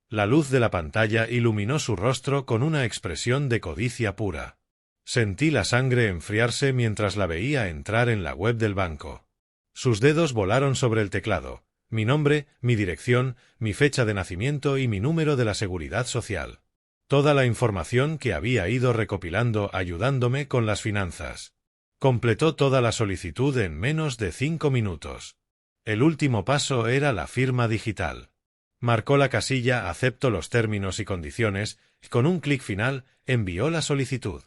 La luz de la pantalla iluminó su rostro con una expresión de codicia pura. Sentí la sangre enfriarse mientras la veía entrar en la web del banco. Sus dedos volaron sobre el teclado. Mi nombre, mi dirección, mi fecha de nacimiento y mi número de la seguridad social. Toda la información que había ido recopilando ayudándome con las finanzas. Completó toda la solicitud en menos de 5 minutos. El último paso era la firma digital. Marcó la casilla «Acepto los términos y condiciones» y con un clic final envió la solicitud.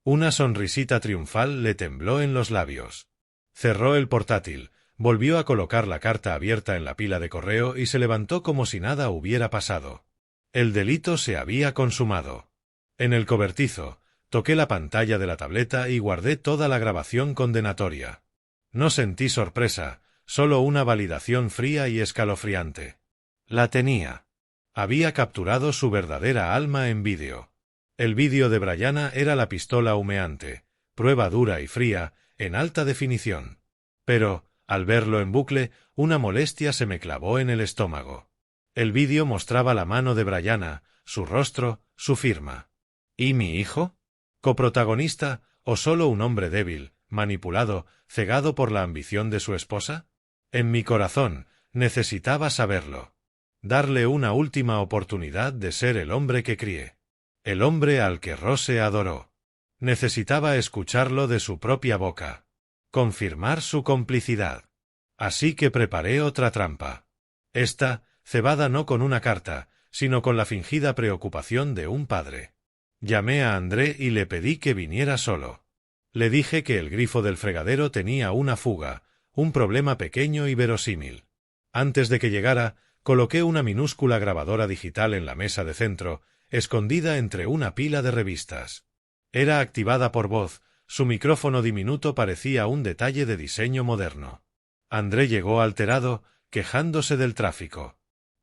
Una sonrisita triunfal le tembló en los labios. Cerró el portátil, volvió a colocar la carta abierta en la pila de correo y se levantó como si nada hubiera pasado. El delito se había consumado. En el cobertizo, toqué la pantalla de la tableta y guardé toda la grabación condenatoria. No sentí sorpresa, solo una validación fría y escalofriante. La tenía. Había capturado su verdadera alma en vídeo. El vídeo de Brianna era la pistola humeante, prueba dura y fría, en alta definición. Pero, al verlo en bucle, una molestia se me clavó en el estómago. El vídeo mostraba la mano de Brianna, su rostro, su firma. ¿Y mi hijo? ¿Coprotagonista o solo un hombre débil, manipulado, cegado por la ambición de su esposa? En mi corazón, necesitaba saberlo. Darle una última oportunidad de ser el hombre que crié. El hombre al que Rose adoró. Necesitaba escucharlo de su propia boca. Confirmar su complicidad. Así que preparé otra trampa. Esta, cebada no con una carta, sino con la fingida preocupación de un padre. Llamé a André y le pedí que viniera solo. Le dije que el grifo del fregadero tenía una fuga, un problema pequeño y verosímil. Antes de que llegara, coloqué una minúscula grabadora digital en la mesa de centro, escondida entre una pila de revistas. Era activada por voz, su micrófono diminuto parecía un detalle de diseño moderno. André llegó alterado, quejándose del tráfico.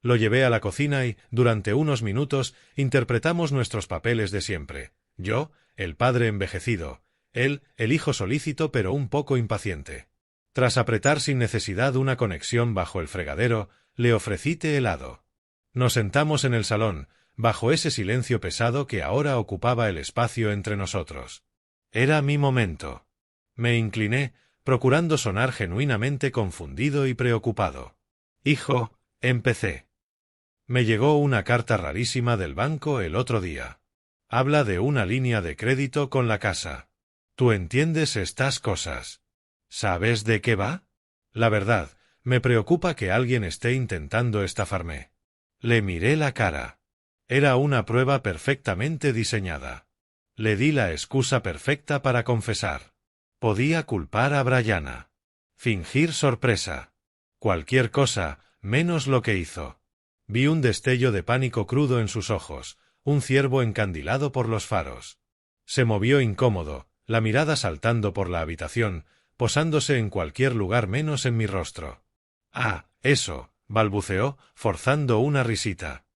Lo llevé a la cocina y, durante unos minutos, interpretamos nuestros papeles de siempre. Yo, el padre envejecido; él, el hijo solícito pero un poco impaciente. Tras apretar sin necesidad una conexión bajo el fregadero, le ofrecí té helado. Nos sentamos en el salón, bajo ese silencio pesado que ahora ocupaba el espacio entre nosotros. Era mi momento. Me incliné, procurando sonar genuinamente confundido y preocupado. «Hijo», empecé. Me llegó una carta rarísima del banco el otro día. Habla de una línea de crédito con la casa. ¿Tú entiendes estas cosas? ¿Sabes de qué va? La verdad, me preocupa que alguien esté intentando estafarme. Le miré la cara. Era una prueba perfectamente diseñada. Le di la excusa perfecta para confesar. Podía culpar a Brianna. Fingir sorpresa. Cualquier cosa, menos lo que hizo. Vi un destello de pánico crudo en sus ojos, un ciervo encandilado por los faros. Se movió incómodo, la mirada saltando por la habitación, posándose en cualquier lugar menos en mi rostro. «Ah, eso», balbuceó, forzando una risita.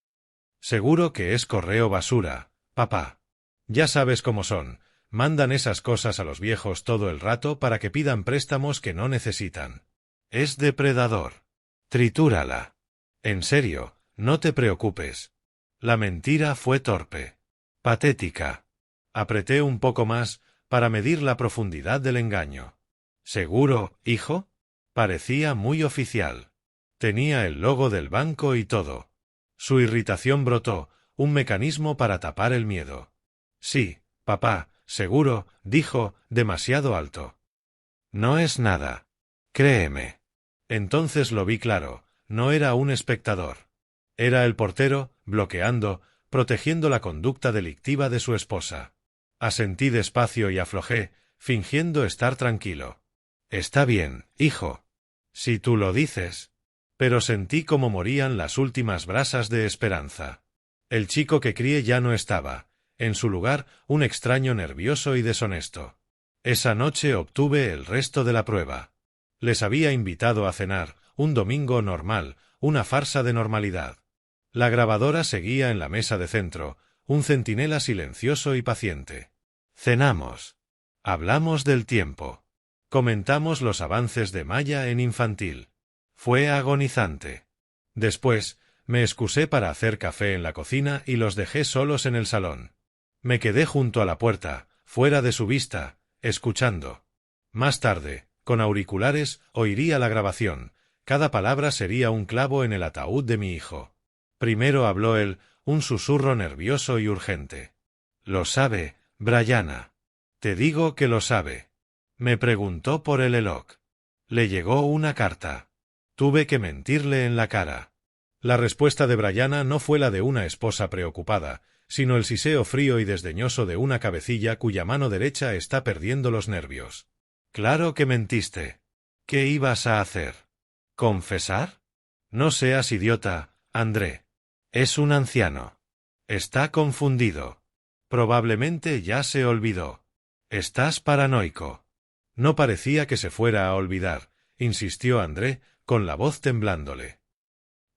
«Seguro que es correo basura, papá. Ya sabes cómo son, mandan esas cosas a los viejos todo el rato para que pidan préstamos que no necesitan. Es depredador. Tritúrala. En serio, no te preocupes. La mentira fue torpe. Patética». Apreté un poco más, para medir la profundidad del engaño. ¿Seguro, hijo? Parecía muy oficial. Tenía el logo del banco y todo. Su irritación brotó, un mecanismo para tapar el miedo. Sí, papá, seguro, dijo, demasiado alto. No es nada. Créeme. Entonces lo vi claro, no era un espectador. Era el portero, bloqueando, protegiendo la conducta delictiva de su esposa. Asentí despacio y aflojé, fingiendo estar tranquilo. Está bien, hijo. Si tú lo dices. Pero sentí como morían las últimas brasas de esperanza. El chico que crié ya no estaba. En su lugar, un extraño nervioso y deshonesto. Esa noche obtuve el resto de la prueba. Les había invitado a cenar, un domingo normal, una farsa de normalidad. La grabadora seguía en la mesa de centro, un centinela silencioso y paciente. Cenamos. Hablamos del tiempo. Comentamos los avances de Maya en infantil. Fue agonizante. Después, me excusé para hacer café en la cocina y los dejé solos en el salón. Me quedé junto a la puerta, fuera de su vista, escuchando. Más tarde, con auriculares, oiría la grabación. Cada palabra sería un clavo en el ataúd de mi hijo. Primero habló él, un susurro nervioso y urgente. Lo sabe, Brianna. Te digo que lo sabe. Me preguntó por el ELOC. Le llegó una carta. Tuve que mentirle en la cara. La respuesta de Brianna no fue la de una esposa preocupada, sino el siseo frío y desdeñoso de una cabecilla cuya mano derecha está perdiendo los nervios. Claro que mentiste. ¿Qué ibas a hacer? ¿Confesar? No seas idiota, André. Es un anciano. Está confundido. Probablemente ya se olvidó. Estás paranoico. No parecía que se fuera a olvidar, insistió André, con la voz temblándole.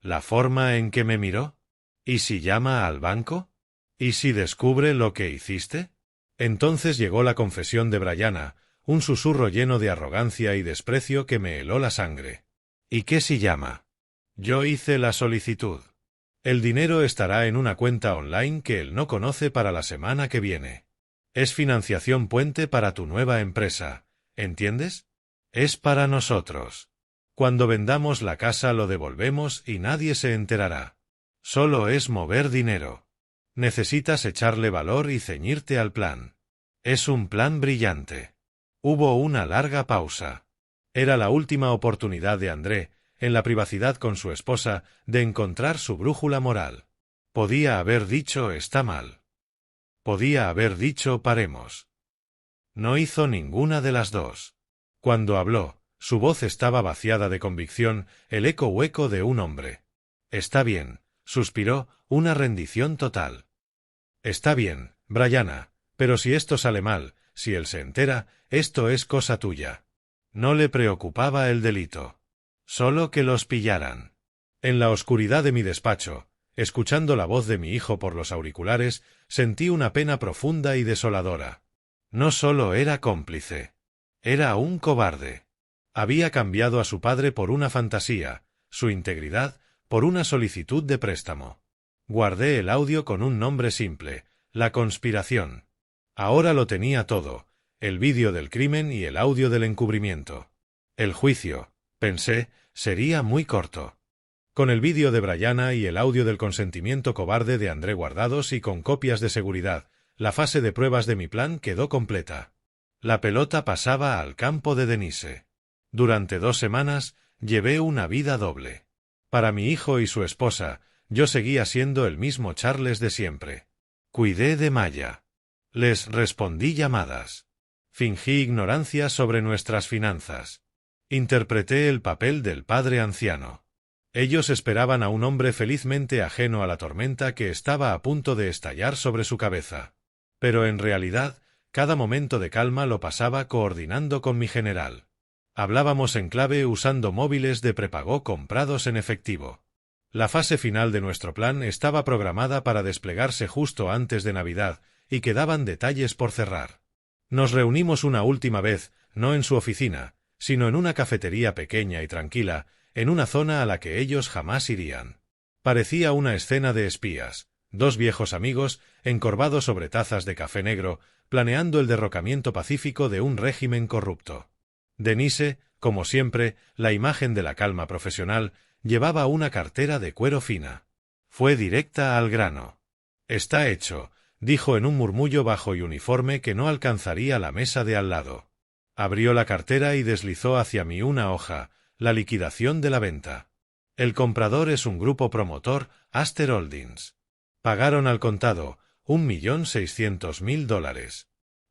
¿La forma en que me miró? ¿Y si llama al banco? ¿Y si descubre lo que hiciste? Entonces llegó la confesión de Brianna, un susurro lleno de arrogancia y desprecio que me heló la sangre. ¿Y qué si llama? Yo hice la solicitud. El dinero estará en una cuenta online que él no conoce para la semana que viene. Es financiación puente para tu nueva empresa, ¿entiendes? Es para nosotros. Cuando vendamos la casa lo devolvemos y nadie se enterará. Solo es mover dinero. Necesitas echarle valor y ceñirte al plan. Es un plan brillante. Hubo una larga pausa. Era la última oportunidad de André, en la privacidad con su esposa, de encontrar su brújula moral. Podía haber dicho está mal. Podía haber dicho paremos. No hizo ninguna de las dos. Cuando habló, su voz estaba vaciada de convicción, el eco hueco de un hombre. Está bien, suspiró, una rendición total. Está bien, Brianna, pero si esto sale mal, si él se entera, esto es cosa tuya. No le preocupaba el delito. Solo que los pillaran. En la oscuridad de mi despacho, escuchando la voz de mi hijo por los auriculares, sentí una pena profunda y desoladora. No solo era cómplice. Era un cobarde. Había cambiado a su padre por una fantasía, su integridad por una solicitud de préstamo. Guardé el audio con un nombre simple, La Conspiración. Ahora lo tenía todo, el vídeo del crimen y el audio del encubrimiento. El juicio, pensé, sería muy corto. Con el vídeo de Brianna y el audio del consentimiento cobarde de André guardados y con copias de seguridad, la fase de pruebas de mi plan quedó completa. La pelota pasaba al campo de Denise. Durante 2 semanas, llevé una vida doble. Para mi hijo y su esposa, yo seguía siendo el mismo Charles de siempre. Cuidé de Maya. Les respondí llamadas. Fingí ignorancia sobre nuestras finanzas. Interpreté el papel del padre anciano. Ellos esperaban a un hombre felizmente ajeno a la tormenta que estaba a punto de estallar sobre su cabeza. Pero en realidad, cada momento de calma lo pasaba coordinando con mi general. Hablábamos en clave usando móviles de prepago comprados en efectivo. La fase final de nuestro plan estaba programada para desplegarse justo antes de Navidad, y quedaban detalles por cerrar. Nos reunimos una última vez, no en su oficina, sino en una cafetería pequeña y tranquila, en una zona a la que ellos jamás irían. Parecía una escena de espías, 2 viejos amigos, encorvados sobre tazas de café negro, planeando el derrocamiento pacífico de un régimen corrupto. Denise, como siempre, la imagen de la calma profesional, llevaba una cartera de cuero fina. Fue directa al grano. «Está hecho», dijo en un murmullo bajo y uniforme que no alcanzaría la mesa de al lado. Abrió la cartera y deslizó hacia mí una hoja, la liquidación de la venta. El comprador es un grupo promotor, Aster Holdings. Pagaron al contado, $1.600.000.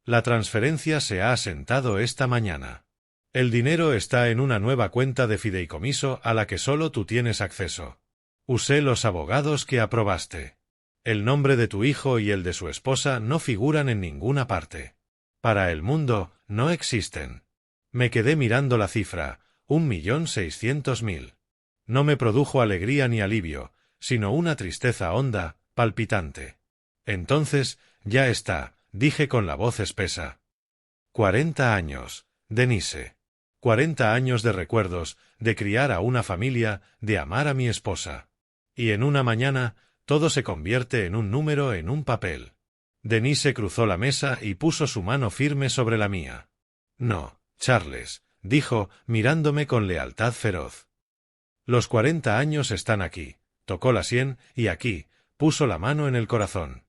La transferencia se ha asentado esta mañana. El dinero está en una nueva cuenta de fideicomiso a la que solo tú tienes acceso. Usé los abogados que aprobaste. El nombre de tu hijo y el de su esposa no figuran en ninguna parte. Para el mundo, no existen. Me quedé mirando la cifra, 1.600.000. No me produjo alegría ni alivio, sino una tristeza honda, palpitante. Entonces, ya está, dije con la voz espesa. 40 años, Denise. 40 años de recuerdos, de criar a una familia, de amar a mi esposa. Y en una mañana, todo se convierte en un número en un papel. Denise cruzó la mesa y puso su mano firme sobre la mía. No, Charles, dijo, mirándome con lealtad feroz. Los 40 años están aquí. Tocó la sien, y aquí, puso la mano en el corazón.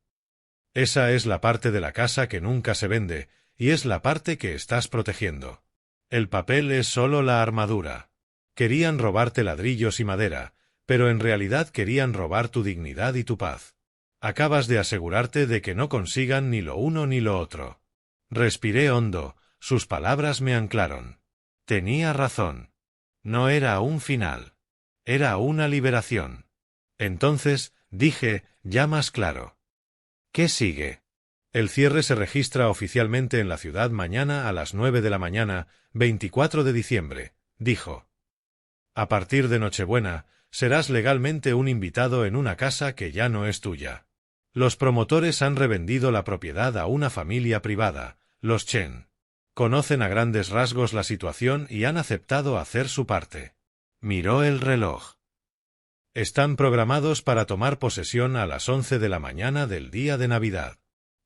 Esa es la parte de la casa que nunca se vende, y es la parte que estás protegiendo. El papel es solo la armadura. Querían robarte ladrillos y madera, pero en realidad querían robar tu dignidad y tu paz. Acabas de asegurarte de que no consigan ni lo uno ni lo otro. Respiré hondo, sus palabras me anclaron. Tenía razón. No era un final. Era una liberación. Entonces, dije, ya más claro. ¿Qué sigue? El cierre se registra oficialmente en la ciudad mañana a las 9 de la mañana, 24 de diciembre, dijo. A partir de Nochebuena, serás legalmente un invitado en una casa que ya no es tuya. Los promotores han revendido la propiedad a una familia privada, los Chen. Conocen a grandes rasgos la situación y han aceptado hacer su parte. Miró el reloj. Están programados para tomar posesión a las 11 de la mañana del día de Navidad.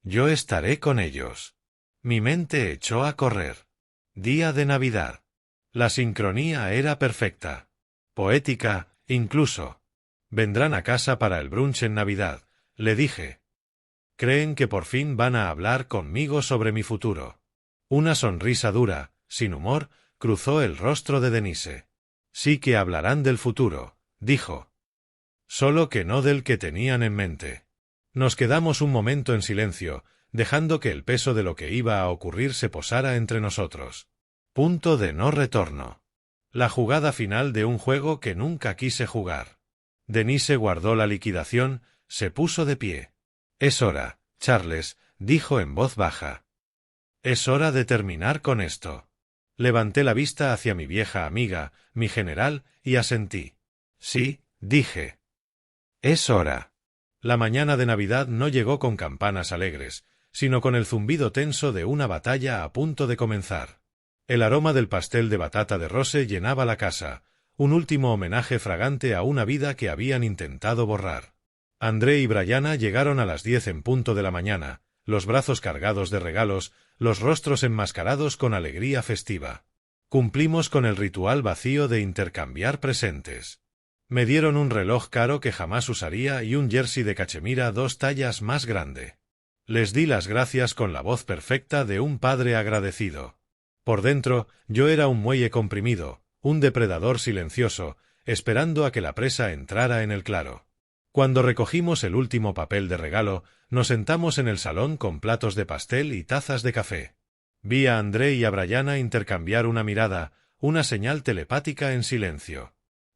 Yo estaré con ellos. Mi mente echó a correr. Día de Navidad. La sincronía era perfecta. Poética, incluso. Vendrán a casa para el brunch en Navidad, le dije. Creen que por fin van a hablar conmigo sobre mi futuro. Una sonrisa dura, sin humor, cruzó el rostro de Denise. Sí que hablarán del futuro, dijo. Solo que no del que tenían en mente. Nos quedamos un momento en silencio, dejando que el peso de lo que iba a ocurrir se posara entre nosotros. Punto de no retorno. La jugada final de un juego que nunca quise jugar. Denise guardó la liquidación, se puso de pie. Es hora, Charles, dijo en voz baja. Es hora de terminar con esto. Levanté la vista hacia mi vieja amiga, mi general, y asentí. Sí, dije. Es hora. La mañana de Navidad no llegó con campanas alegres, sino con el zumbido tenso de una batalla a punto de comenzar. El aroma del pastel de batata de Rose llenaba la casa, un último homenaje fragante a una vida que habían intentado borrar. André y Brianna llegaron a las 10 en punto de la mañana, los brazos cargados de regalos, los rostros enmascarados con alegría festiva. Cumplimos con el ritual vacío de intercambiar presentes. Me dieron un reloj caro que jamás usaría y un jersey de cachemira 2 tallas más grande. Les di las gracias con la voz perfecta de un padre agradecido. Por dentro, yo era un muelle comprimido, un depredador silencioso, esperando a que la presa entrara en el claro. Cuando recogimos el último papel de regalo, nos sentamos en el salón con platos de pastel y tazas de café. Vi a André y a Brianna intercambiar una mirada, una señal telepática en silencio.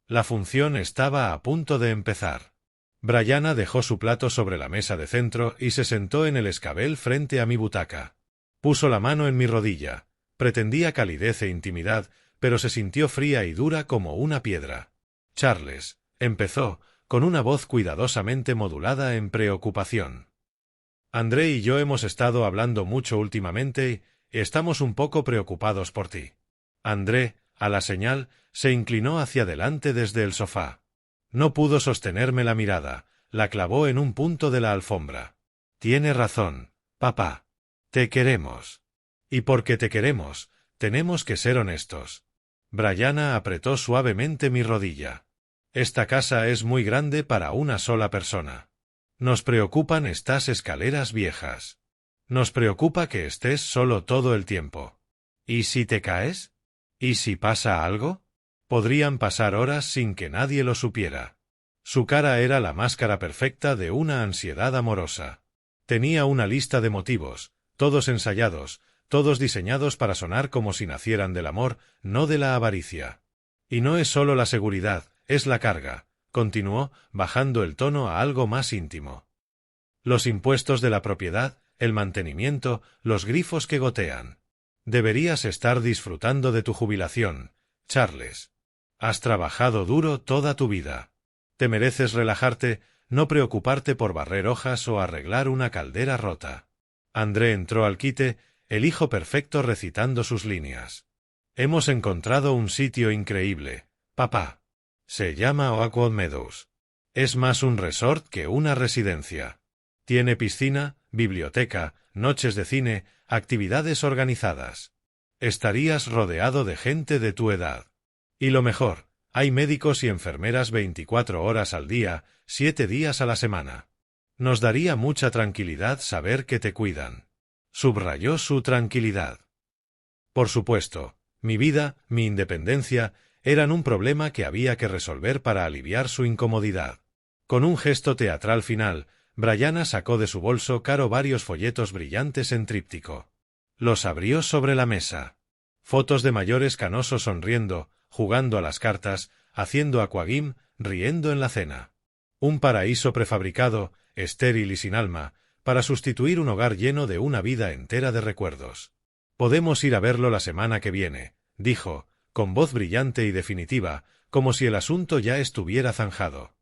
La función estaba a punto de empezar. Brianna dejó su plato sobre la mesa de centro y se sentó en el escabel frente a mi butaca. Puso la mano en mi rodilla. Pretendía calidez e intimidad, pero se sintió fría y dura como una piedra. Charles, empezó, con una voz cuidadosamente modulada en preocupación. André y yo hemos estado hablando mucho últimamente y estamos un poco preocupados por ti. André, a la señal, se inclinó hacia adelante desde el sofá. No pudo sostenerme la mirada, la clavó en un punto de la alfombra. Tiene razón, papá. Te queremos. Y porque te queremos, Tenemos que ser honestos. Bryana apretó suavemente mi rodilla. Esta casa es muy grande para una sola persona. Nos preocupan estas escaleras viejas. Nos preocupa que estés solo todo el tiempo. ¿Y si te caes? ¿Y si pasa algo? Podrían pasar horas sin que nadie lo supiera. Su cara era la máscara perfecta de una ansiedad amorosa. Tenía una lista de motivos, todos ensayados, todos diseñados para sonar como si nacieran del amor, no de la avaricia. Y no es solo la seguridad, es la carga, continuó, bajando el tono a algo más íntimo. Los impuestos de la propiedad, el mantenimiento, los grifos que gotean. Deberías estar disfrutando de tu jubilación, Charles. Has trabajado duro toda tu vida. Te mereces relajarte, no preocuparte por barrer hojas o arreglar una caldera rota. André entró al quite, el hijo perfecto recitando sus líneas. Hemos encontrado un sitio increíble, papá. Se llama Oakwood Meadows. Es más un resort que una residencia. Tiene piscina, biblioteca, noches de cine, actividades organizadas. Estarías rodeado de gente de tu edad. Y lo mejor, hay médicos y enfermeras 24 horas al día, 7 días a la semana. Nos daría mucha tranquilidad saber que te cuidan. Subrayó su tranquilidad. Por supuesto, mi vida, mi independencia, eran un problema que había que resolver para aliviar su incomodidad. Con un gesto teatral final, Bryana sacó de su bolso caro varios folletos brillantes en tríptico. Los abrió sobre la mesa. Fotos de mayores canosos sonriendo, jugando a las cartas, haciendo aquagym, riendo en la cena. Un paraíso prefabricado, estéril y sin alma, para sustituir un hogar lleno de una vida entera de recuerdos. Podemos ir a verlo la semana que viene, dijo, con voz brillante y definitiva, como si el asunto ya estuviera zanjado.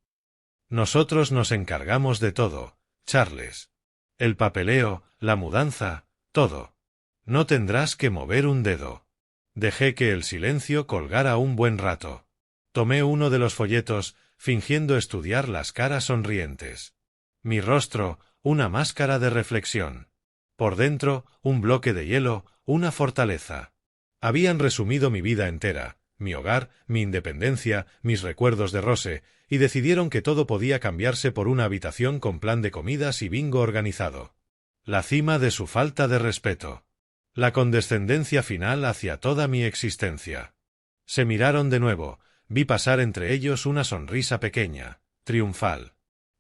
Nosotros nos encargamos de todo, Charles. El papeleo, la mudanza, todo. No tendrás que mover un dedo. Dejé que el silencio colgara un buen rato. Tomé uno de los folletos, fingiendo estudiar las caras sonrientes. Mi rostro, una máscara de reflexión. Por dentro, un bloque de hielo, una fortaleza. Habían resumido mi vida entera, mi hogar, mi independencia, mis recuerdos de Rose, y decidieron que todo podía cambiarse por una habitación con plan de comidas y bingo organizado. La cima de su falta de respeto. La condescendencia final hacia toda mi existencia. Se miraron de nuevo, vi pasar entre ellos una sonrisa pequeña, triunfal.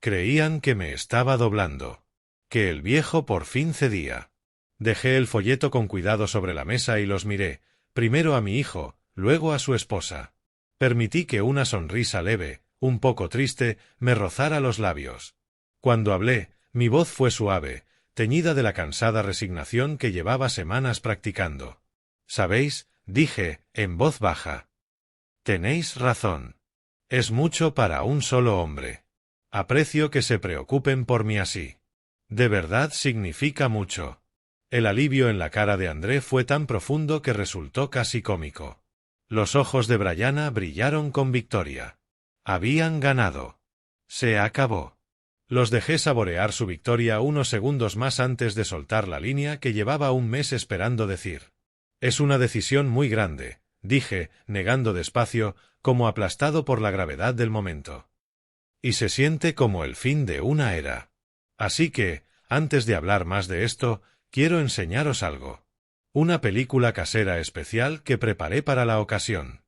Creían que me estaba doblando. Que el viejo por fin cedía. Dejé el folleto con cuidado sobre la mesa y los miré, primero a mi hijo, luego a su esposa. Permití que una sonrisa leve, un poco triste, me rozara los labios. Cuando hablé, mi voz fue suave, teñida de la cansada resignación que llevaba semanas practicando. «¿Sabéis?», dije, en voz baja. «Tenéis razón. Es mucho para un solo hombre. Aprecio que se preocupen por mí así. De verdad significa mucho». El alivio en la cara de André fue tan profundo que resultó casi cómico. Los ojos de Bryana brillaron con victoria. Habían ganado. Se acabó. Los dejé saborear su victoria unos segundos más antes de soltar la línea que llevaba un mes esperando decir. «Es una decisión muy grande», dije, negando despacio, como aplastado por la gravedad del momento. «Y se siente como el fin de una era. Así que, antes de hablar más de esto, quiero enseñaros algo. Una película casera especial que preparé para la ocasión.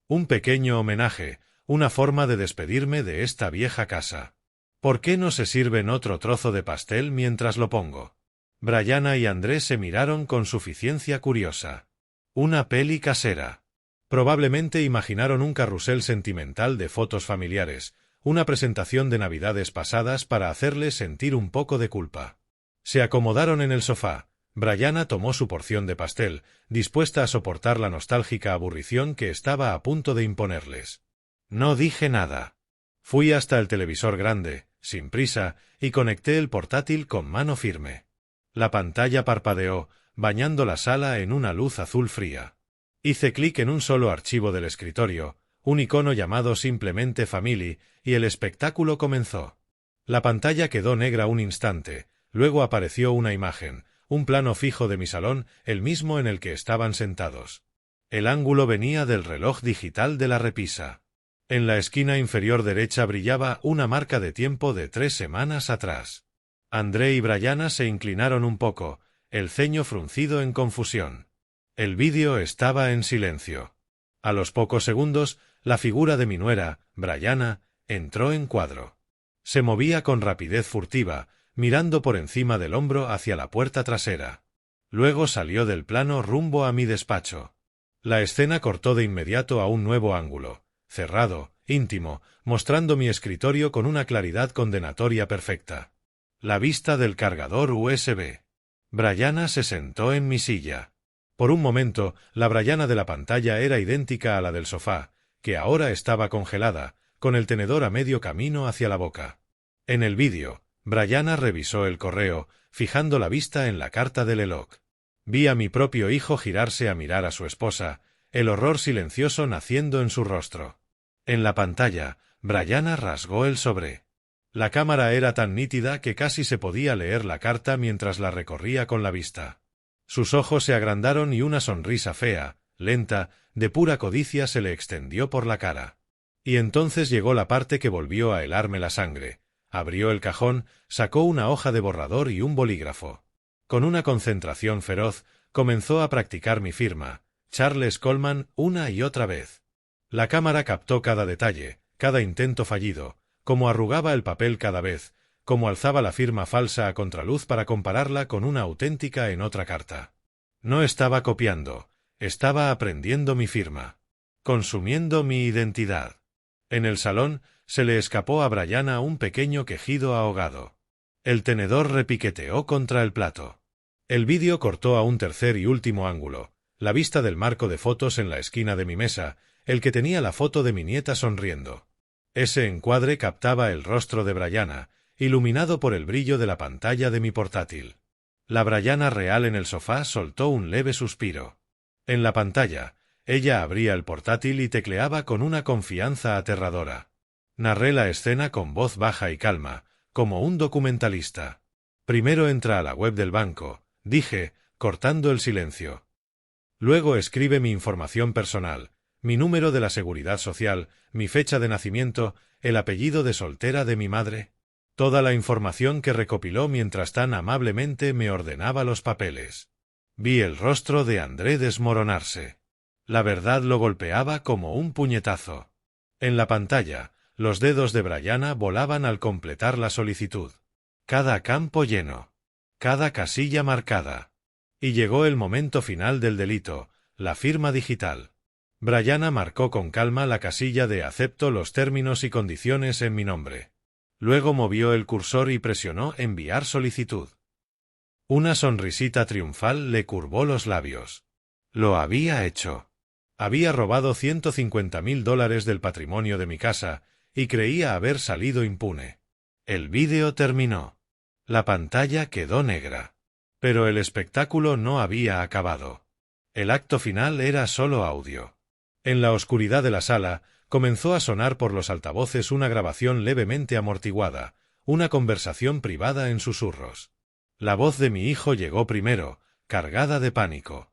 Un pequeño homenaje, una forma de despedirme de esta vieja casa. ¿Por qué no se sirven otro trozo de pastel mientras lo pongo?» Bryana y André se miraron con suficiencia curiosa. Una peli casera. Probablemente imaginaron un carrusel sentimental de fotos familiares, una presentación de Navidades pasadas para hacerles sentir un poco de culpa. Se acomodaron en el sofá. Bryana tomó su porción de pastel, dispuesta a soportar la nostálgica aburrición que estaba a punto de imponerles. No dije nada. Fui hasta el televisor grande, sin prisa, y conecté el portátil con mano firme. La pantalla parpadeó, bañando la sala en una luz azul fría. Hice clic en un solo archivo del escritorio, un icono llamado simplemente Family, y el espectáculo comenzó. La pantalla quedó negra un instante, luego apareció una imagen, un plano fijo de mi salón, el mismo en el que estaban sentados. El ángulo venía del reloj digital de la repisa. En la esquina inferior derecha brillaba una marca de tiempo de 3 semanas atrás. André y Brianna se inclinaron un poco, el ceño fruncido en confusión. El vídeo estaba en silencio. A los pocos segundos, la figura de mi nuera, Brianna, entró en cuadro. Se movía con rapidez furtiva, mirando por encima del hombro hacia la puerta trasera. Luego salió del plano rumbo a mi despacho. La escena cortó de inmediato a un nuevo ángulo, cerrado, íntimo, mostrando mi escritorio con una claridad condenatoria perfecta. La vista del cargador USB. Brianna se sentó en mi silla. Por un momento, la Brianna de la pantalla era idéntica a la del sofá, que ahora estaba congelada, con el tenedor a medio camino hacia la boca. En el vídeo, Brianna revisó el correo, fijando la vista en la carta del Eloc. Vi a mi propio hijo girarse a mirar a su esposa, el horror silencioso naciendo en su rostro. En la pantalla, Brianna rasgó el sobre. La cámara era tan nítida que casi se podía leer la carta mientras la recorría con la vista. Sus ojos se agrandaron y una sonrisa fea, lenta, de pura codicia se le extendió por la cara. Y entonces llegó la parte que volvió a helarme la sangre. Abrió el cajón, sacó una hoja de borrador y un bolígrafo. Con una concentración feroz, comenzó a practicar mi firma, Charles Coleman, una y otra vez. La cámara captó cada detalle, cada intento fallido, cómo arrugaba el papel cada vez, cómo alzaba la firma falsa a contraluz para compararla con una auténtica en otra carta. No estaba copiando, estaba aprendiendo mi firma, consumiendo mi identidad. En el salón, se le escapó a Brianna un pequeño quejido ahogado. El tenedor repiqueteó contra el plato. El vídeo cortó a un tercer y último ángulo, la vista del marco de fotos en la esquina de mi mesa, el que tenía la foto de mi nieta sonriendo. Ese encuadre captaba el rostro de Brianna, iluminado por el brillo de la pantalla de mi portátil. La Brianna real en el sofá soltó un leve suspiro. En la pantalla, ella abría el portátil y tecleaba con una confianza aterradora. Narré la escena con voz baja y calma, como un documentalista. Primero entra a la web del banco, dije, cortando el silencio. Luego escribe mi información personal, mi número de la seguridad social, mi fecha de nacimiento, el apellido de soltera de mi madre. Toda la información que recopiló mientras tan amablemente me ordenaba los papeles. Vi el rostro de André desmoronarse. La verdad lo golpeaba como un puñetazo. En la pantalla, los dedos de Brianna volaban al completar la solicitud. Cada campo lleno. Cada casilla marcada. Y llegó el momento final del delito, la firma digital. Brianna marcó con calma la casilla de acepto los términos y condiciones en mi nombre. Luego movió el cursor y presionó enviar solicitud. Una sonrisita triunfal le curvó los labios. Lo había hecho. Había robado $150.000 del patrimonio de mi casa y creía haber salido impune. El vídeo terminó. La pantalla quedó negra. Pero el espectáculo no había acabado. El acto final era solo audio. En la oscuridad de la sala, comenzó a sonar por los altavoces una grabación levemente amortiguada, una conversación privada en susurros. La voz de mi hijo llegó primero, cargada de pánico.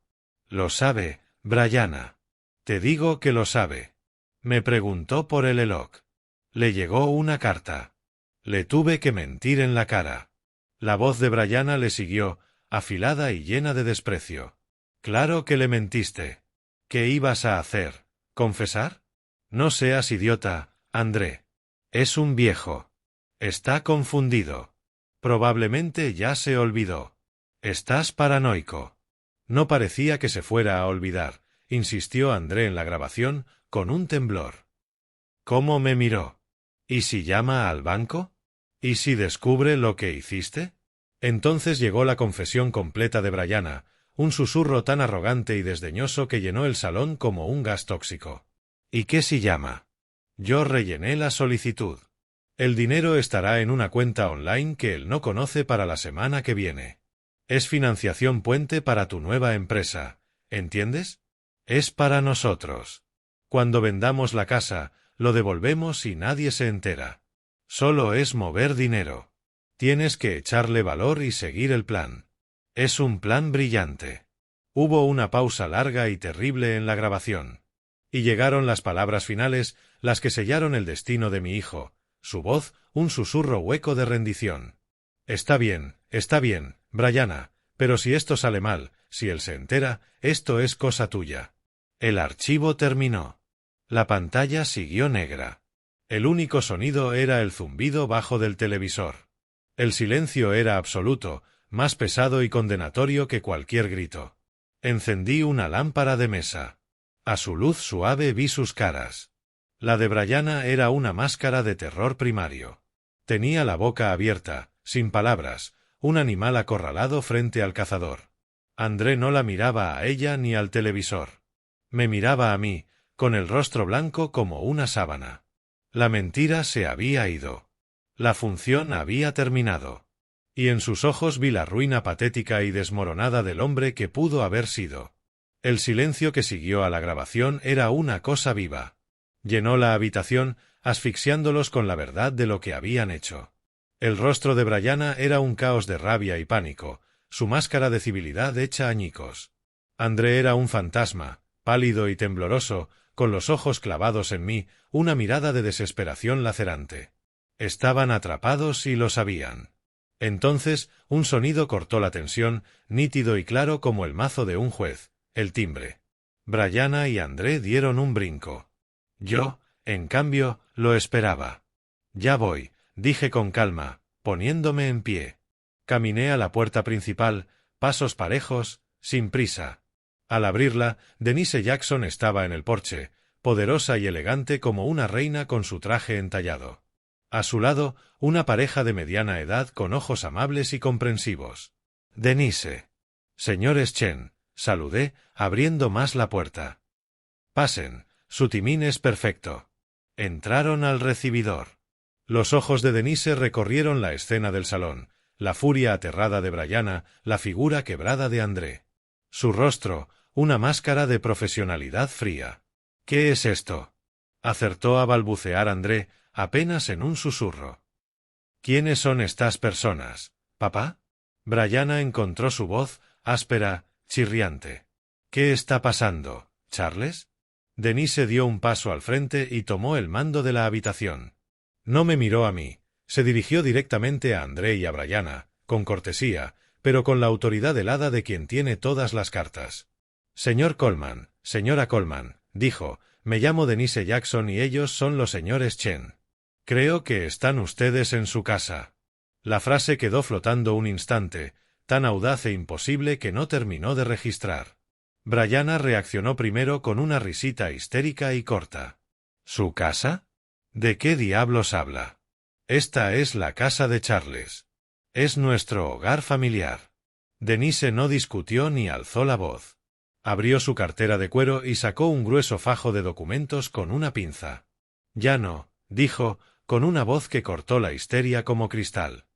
«Lo sabe, Brianna. Te digo que lo sabe. Me preguntó por el Eloc. Le llegó una carta. Le tuve que mentir en la cara». La voz de Brianna le siguió, afilada y llena de desprecio. «Claro que le mentiste. ¿Qué ibas a hacer? ¿Confesar? No seas idiota, André. Es un viejo. Está confundido. Probablemente ya se olvidó. Estás paranoico». No parecía que se fuera a olvidar, insistió André en la grabación, con un temblor. ¿Cómo me miró? ¿Y si llama al banco? ¿Y si descubre lo que hiciste? Entonces llegó la confesión completa de Brianna, un susurro tan arrogante y desdeñoso que llenó el salón como un gas tóxico. ¿Y qué si llama? Yo rellené la solicitud. El dinero estará en una cuenta online que él no conoce para la semana que viene. Es financiación puente para tu nueva empresa, ¿entiendes? Es para nosotros. Cuando vendamos la casa, lo devolvemos y nadie se entera. Solo es mover dinero. Tienes que echarle valor y seguir el plan. Es un plan brillante. Hubo una pausa larga y terrible en la grabación. Y llegaron las palabras finales, las que sellaron el destino de mi hijo, su voz, un susurro hueco de rendición. Está bien, Brianna, pero si esto sale mal, si él se entera, esto es cosa tuya. El archivo terminó. La pantalla siguió negra. El único sonido era el zumbido bajo del televisor. El silencio era absoluto, más pesado y condenatorio que cualquier grito. Encendí una lámpara de mesa. A su luz suave vi sus caras. La de Brianna era una máscara de terror primario. Tenía la boca abierta, sin palabras, un animal acorralado frente al cazador. André no la miraba a ella ni al televisor. Me miraba a mí, con el rostro blanco como una sábana. La mentira se había ido. La función había terminado. Y en sus ojos vi la ruina patética y desmoronada del hombre que pudo haber sido. El silencio que siguió a la grabación era una cosa viva. Llenó la habitación, asfixiándolos con la verdad de lo que habían hecho. El rostro de Brianna era un caos de rabia y pánico, su máscara de civilidad hecha añicos. André era un fantasma, pálido y tembloroso, con los ojos clavados en mí, una mirada de desesperación lacerante. Estaban atrapados y lo sabían. Entonces, un sonido cortó la tensión, nítido y claro como el mazo de un juez. El timbre. Brianna y André dieron un brinco. Yo, en cambio, lo esperaba. Ya voy, dije con calma, poniéndome en pie. Caminé a la puerta principal, pasos parejos, sin prisa. Al abrirla, Denise Jackson estaba en el porche, poderosa y elegante como una reina con su traje entallado. A su lado, una pareja de mediana edad con ojos amables y comprensivos. Denise. Señores Chen. Saludé, abriendo más la puerta. Pasen, su timín es perfecto. Entraron al recibidor. Los ojos de Denise recorrieron la escena del salón, la furia aterrada de Brianna, la figura quebrada de André. Su rostro, una máscara de profesionalidad fría. ¿Qué es esto? Acertó a balbucear André, apenas en un susurro. ¿Quiénes son estas personas, papá? Brianna encontró su voz, áspera, chirriante. ¿Qué está pasando, Charles? Denise dio un paso al frente y tomó el mando de la habitación. No me miró a mí, se dirigió directamente a André y a Brianna, con cortesía, pero con la autoridad helada de quien tiene todas las cartas. Señor Coleman, señora Coleman, dijo, me llamo Denise Jackson y ellos son los señores Chen. Creo que están ustedes en su casa. La frase quedó flotando un instante, tan audaz e imposible que no terminó de registrar. Brianna reaccionó primero con una risita histérica y corta. ¿Su casa? ¿De qué diablos habla? Esta es la casa de Charles. Es nuestro hogar familiar. Denise no discutió ni alzó la voz. Abrió su cartera de cuero y sacó un grueso fajo de documentos con una pinza. Ya no, dijo, con una voz que cortó la histeria como cristal.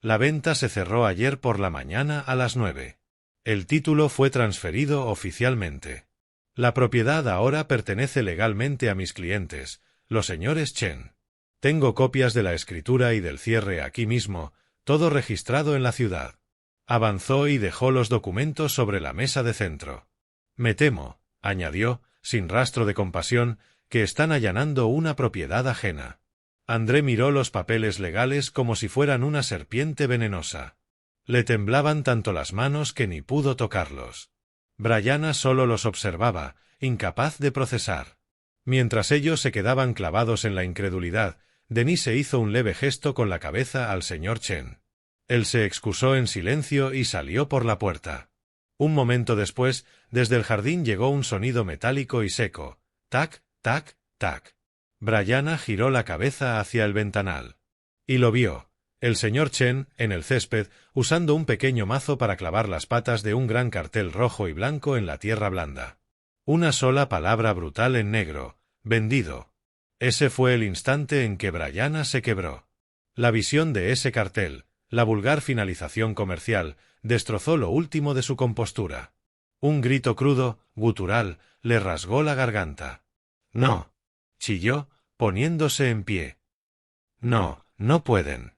La venta se cerró ayer por la mañana a las 9. El título fue transferido oficialmente. La propiedad ahora pertenece legalmente a mis clientes, los señores Chen. Tengo copias de la escritura y del cierre aquí mismo, todo registrado en la ciudad. Avanzó y dejó los documentos sobre la mesa de centro. Me temo, añadió, sin rastro de compasión, que están allanando una propiedad ajena. André miró los papeles legales como si fueran una serpiente venenosa. Le temblaban tanto las manos que ni pudo tocarlos. Brianna solo los observaba, incapaz de procesar. Mientras ellos se quedaban clavados en la incredulidad, Denise hizo un leve gesto con la cabeza al señor Chen. Él se excusó en silencio y salió por la puerta. Un momento después, desde el jardín llegó un sonido metálico y seco. Tac, tac, tac. Brianna giró la cabeza hacia el ventanal. Y lo vio. El señor Chen, en el césped, usando un pequeño mazo para clavar las patas de un gran cartel rojo y blanco en la tierra blanda. Una sola palabra brutal en negro. Vendido. Ese fue el instante en que Brianna se quebró. La visión de ese cartel, la vulgar finalización comercial, destrozó lo último de su compostura. Un grito crudo, gutural, le rasgó la garganta. «No», chilló, poniéndose en pie. «No, no pueden.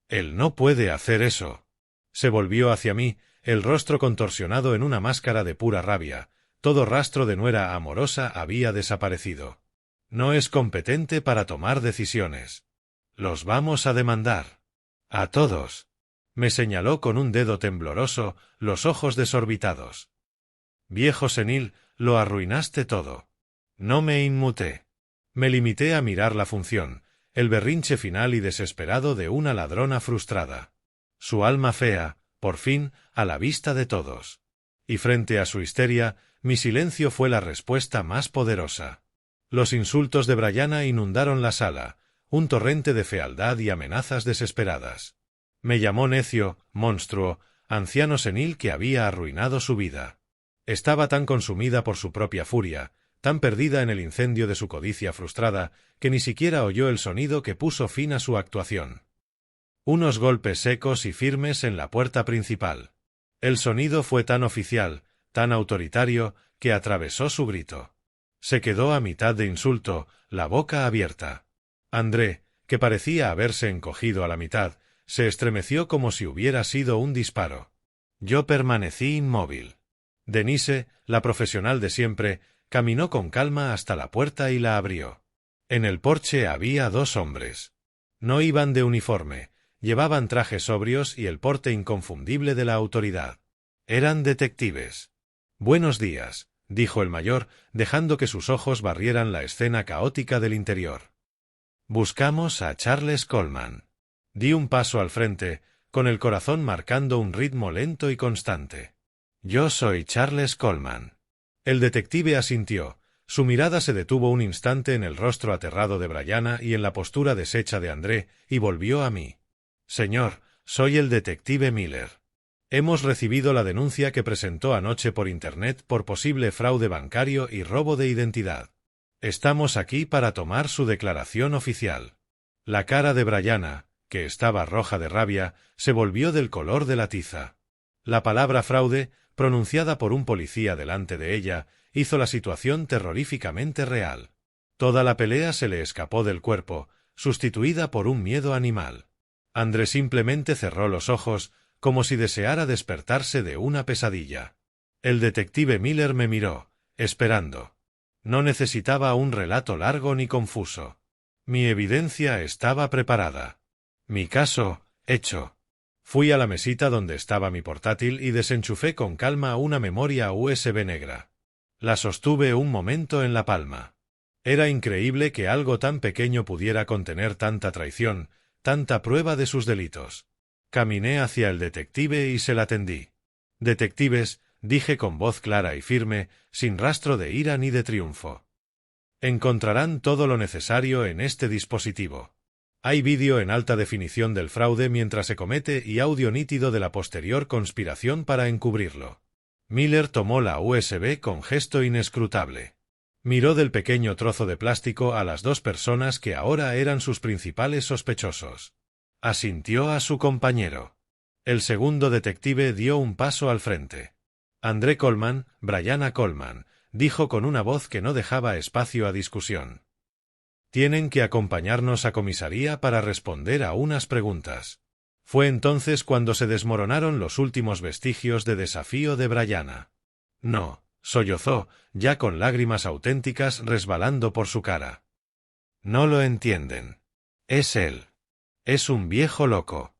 Él no puede hacer eso». Se volvió hacia mí, el rostro contorsionado en una máscara de pura rabia. Todo rastro de nuera amorosa había desaparecido. No es competente para tomar decisiones. Los vamos a demandar. A todos. Me señaló con un dedo tembloroso, los ojos desorbitados. Viejo senil, lo arruinaste todo. No me inmuté. Me limité a mirar la función, el berrinche final y desesperado de una ladrona frustrada. Su alma fea, por fin, a la vista de todos. Y frente a su histeria, mi silencio fue la respuesta más poderosa. Los insultos de Bryanna inundaron la sala, un torrente de fealdad y amenazas desesperadas. Me llamó necio, monstruo, anciano senil que había arruinado su vida. Estaba tan consumida por su propia furia, tan perdida en el incendio de su codicia frustrada, que ni siquiera oyó el sonido que puso fin a su actuación. Unos golpes secos y firmes en la puerta principal. El sonido fue tan oficial, tan autoritario, que atravesó su grito. Se quedó a mitad de insulto, la boca abierta. André, que parecía haberse encogido a la mitad, se estremeció como si hubiera sido un disparo. Yo permanecí inmóvil. Denise, la profesional de siempre, caminó con calma hasta la puerta y la abrió. En el porche había 2 hombres. No iban de uniforme, llevaban trajes sobrios y el porte inconfundible de la autoridad. Eran detectives. «Buenos días», dijo el mayor, dejando que sus ojos barrieran la escena caótica del interior. «Buscamos a Charles Coleman». Di un paso al frente, con el corazón marcando un ritmo lento y constante. «Yo soy Charles Coleman». El detective asintió. Su mirada se detuvo un instante en el rostro aterrado de Bryanna y en la postura deshecha de André, y volvió a mí. «Señor, soy el detective Miller. Hemos recibido la denuncia que presentó anoche por Internet por posible fraude bancario y robo de identidad. Estamos aquí para tomar su declaración oficial». La cara de Bryanna, que estaba roja de rabia, se volvió del color de la tiza. La palabra fraude, pronunciada por un policía delante de ella, hizo la situación terroríficamente real. Toda la pelea se le escapó del cuerpo, sustituida por un miedo animal. André simplemente cerró los ojos, como si deseara despertarse de una pesadilla. El detective Miller me miró, esperando. No necesitaba un relato largo ni confuso. Mi evidencia estaba preparada. Mi caso, hecho. Fui a la mesita donde estaba mi portátil y desenchufé con calma una memoria USB negra. La sostuve un momento en la palma. Era increíble que algo tan pequeño pudiera contener tanta traición, tanta prueba de sus delitos. Caminé hacia el detective y se la tendí. «Detectives», dije con voz clara y firme, sin rastro de ira ni de triunfo. «Encontrarán todo lo necesario en este dispositivo. Hay vídeo en alta definición del fraude mientras se comete y audio nítido de la posterior conspiración para encubrirlo». Miller tomó la USB con gesto inescrutable. Miró del pequeño trozo de plástico a las 2 personas que ahora eran sus principales sospechosos. Asintió a su compañero. El segundo detective dio un paso al frente. «André Coleman, Bryanna Coleman», dijo con una voz que no dejaba espacio a discusión. «Tienen que acompañarnos a comisaría para responder a unas preguntas». Fue entonces cuando se desmoronaron los últimos vestigios de desafío de Bryanna. «No», sollozó, ya con lágrimas auténticas resbalando por su cara. «No lo entienden. Es él. Es un viejo loco.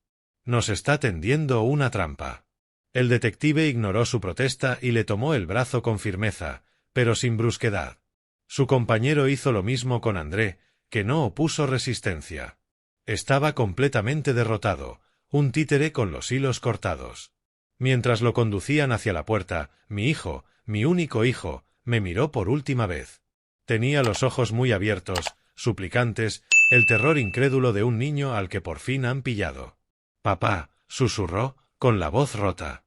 Nos está tendiendo una trampa». El detective ignoró su protesta y le tomó el brazo con firmeza, pero sin brusquedad. Su compañero hizo lo mismo con André, que no opuso resistencia. Estaba completamente derrotado, un títere con los hilos cortados. Mientras lo conducían hacia la puerta, mi hijo, mi único hijo, me miró por última vez. Tenía los ojos muy abiertos, suplicantes, el terror incrédulo de un niño al que por fin han pillado. «Papá», susurró, con la voz rota.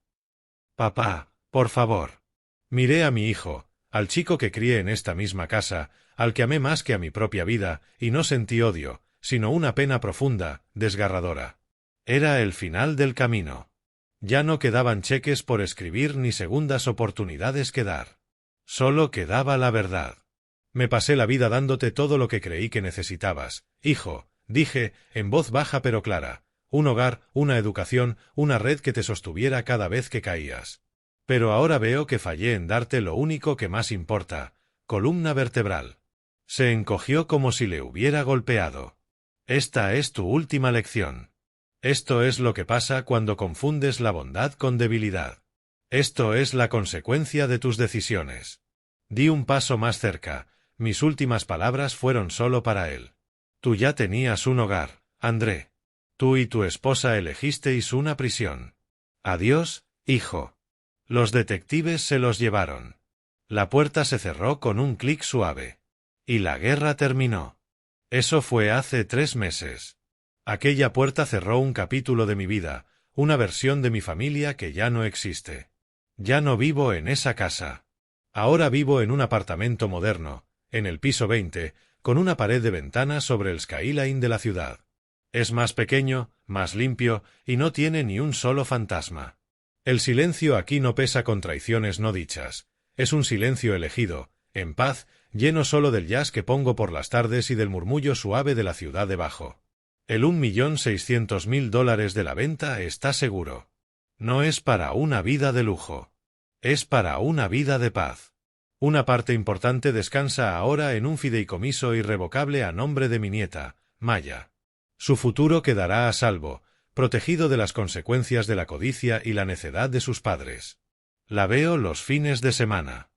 «Papá, por favor». Miré a mi hijo, al chico que crié en esta misma casa, al que amé más que a mi propia vida, y no sentí odio, sino una pena profunda, desgarradora. Era el final del camino. Ya no quedaban cheques por escribir ni segundas oportunidades que dar. Solo quedaba la verdad. «Me pasé la vida dándote todo lo que creí que necesitabas, hijo», dije, en voz baja pero clara. un hogar, una educación, una red que te sostuviera cada vez que caías. Pero ahora veo que fallé en darte lo único que más importa, columna vertebral. Se encogió como si le hubiera golpeado. Esta es tu última lección. Esto es lo que pasa cuando confundes la bondad con debilidad. Esto es la consecuencia de tus decisiones. Di un paso más cerca. Mis últimas palabras fueron solo para él. Tú ya tenías un hogar, André. Tú y tu esposa elegisteis una prisión. Adiós, hijo. Los detectives se los llevaron. La puerta se cerró con un clic suave. Y la guerra terminó. Eso fue hace 3 meses. Aquella puerta cerró un capítulo de mi vida, una versión de mi familia que ya no existe. Ya no vivo en esa casa. Ahora vivo en un apartamento moderno, en el piso 20, con una pared de ventanas sobre el skyline de la ciudad. Es más pequeño, más limpio, y no tiene ni un solo fantasma. El silencio aquí no pesa con traiciones no dichas. Es un silencio elegido, en paz, lleno solo del jazz que pongo por las tardes y del murmullo suave de la ciudad debajo. El $1.600.000 de la venta está seguro. No es para una vida de lujo. Es para una vida de paz. Una parte importante descansa ahora en un fideicomiso irrevocable a nombre de mi nieta, Maya. Su futuro quedará a salvo, protegido de las consecuencias de la codicia y la necedad de sus padres. La veo los fines de semana.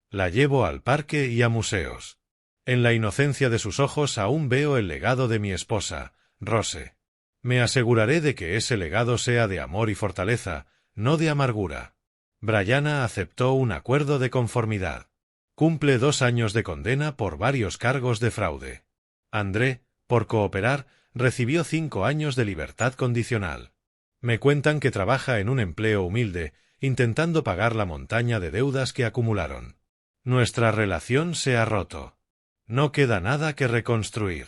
La llevo al parque y a museos. En la inocencia de sus ojos aún veo el legado de mi esposa, Rose. Me aseguraré de que ese legado sea de amor y fortaleza, no de amargura. Brianna aceptó un acuerdo de conformidad. Cumple 2 años de condena por varios cargos de fraude. André, por cooperar, recibió 5 años de libertad condicional. Me cuentan que trabaja en un empleo humilde, intentando pagar la montaña de deudas que acumularon. Nuestra relación se ha roto. No queda nada que reconstruir.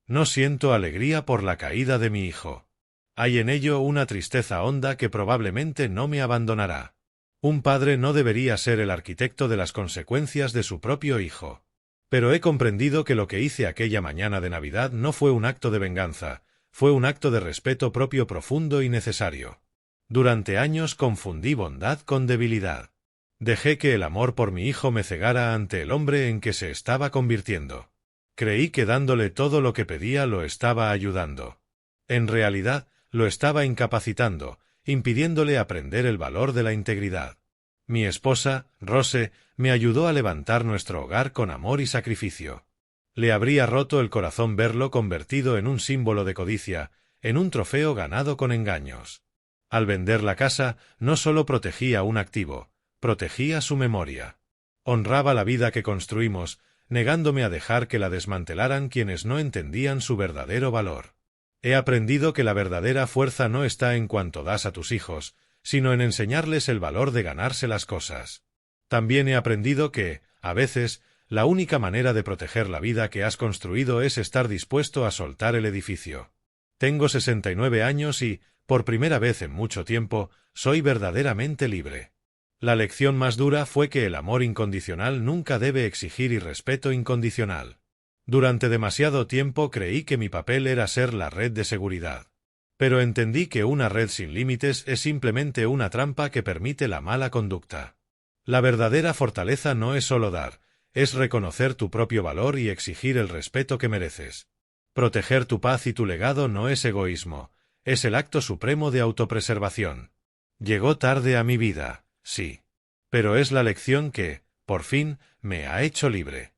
No siento alegría por la caída de mi hijo. Hay en ello una tristeza honda que probablemente no me abandonará. Un padre no debería ser el arquitecto de las consecuencias de su propio hijo. Pero he comprendido que lo que hice aquella mañana de Navidad no fue un acto de venganza, fue un acto de respeto propio profundo y necesario. Durante años confundí bondad con debilidad. Dejé que el amor por mi hijo me cegara ante el hombre en que se estaba convirtiendo. Creí que dándole todo lo que pedía lo estaba ayudando. En realidad, lo estaba incapacitando, impidiéndole aprender el valor de la integridad. Mi esposa, Rose, me ayudó a levantar nuestro hogar con amor y sacrificio. Le habría roto el corazón verlo convertido en un símbolo de codicia, en un trofeo ganado con engaños. Al vender la casa, no solo protegía un activo, protegía su memoria. Honraba la vida que construimos, negándome a dejar que la desmantelaran quienes no entendían su verdadero valor. He aprendido que la verdadera fuerza no está en cuanto das a tus hijos, sino en enseñarles el valor de ganarse las cosas. También he aprendido que, a veces, la única manera de proteger la vida que has construido es estar dispuesto a soltar el edificio. Tengo 69 años y, por primera vez en mucho tiempo, soy verdaderamente libre. La lección más dura fue que el amor incondicional nunca debe exigir irrespeto incondicional. Durante demasiado tiempo creí que mi papel era ser la red de seguridad. Pero entendí que una red sin límites es simplemente una trampa que permite la mala conducta. La verdadera fortaleza no es solo dar, es reconocer tu propio valor y exigir el respeto que mereces. Proteger tu paz y tu legado no es egoísmo, es el acto supremo de autopreservación. Llegó tarde a mi vida, sí. Pero es la lección que, por fin, me ha hecho libre.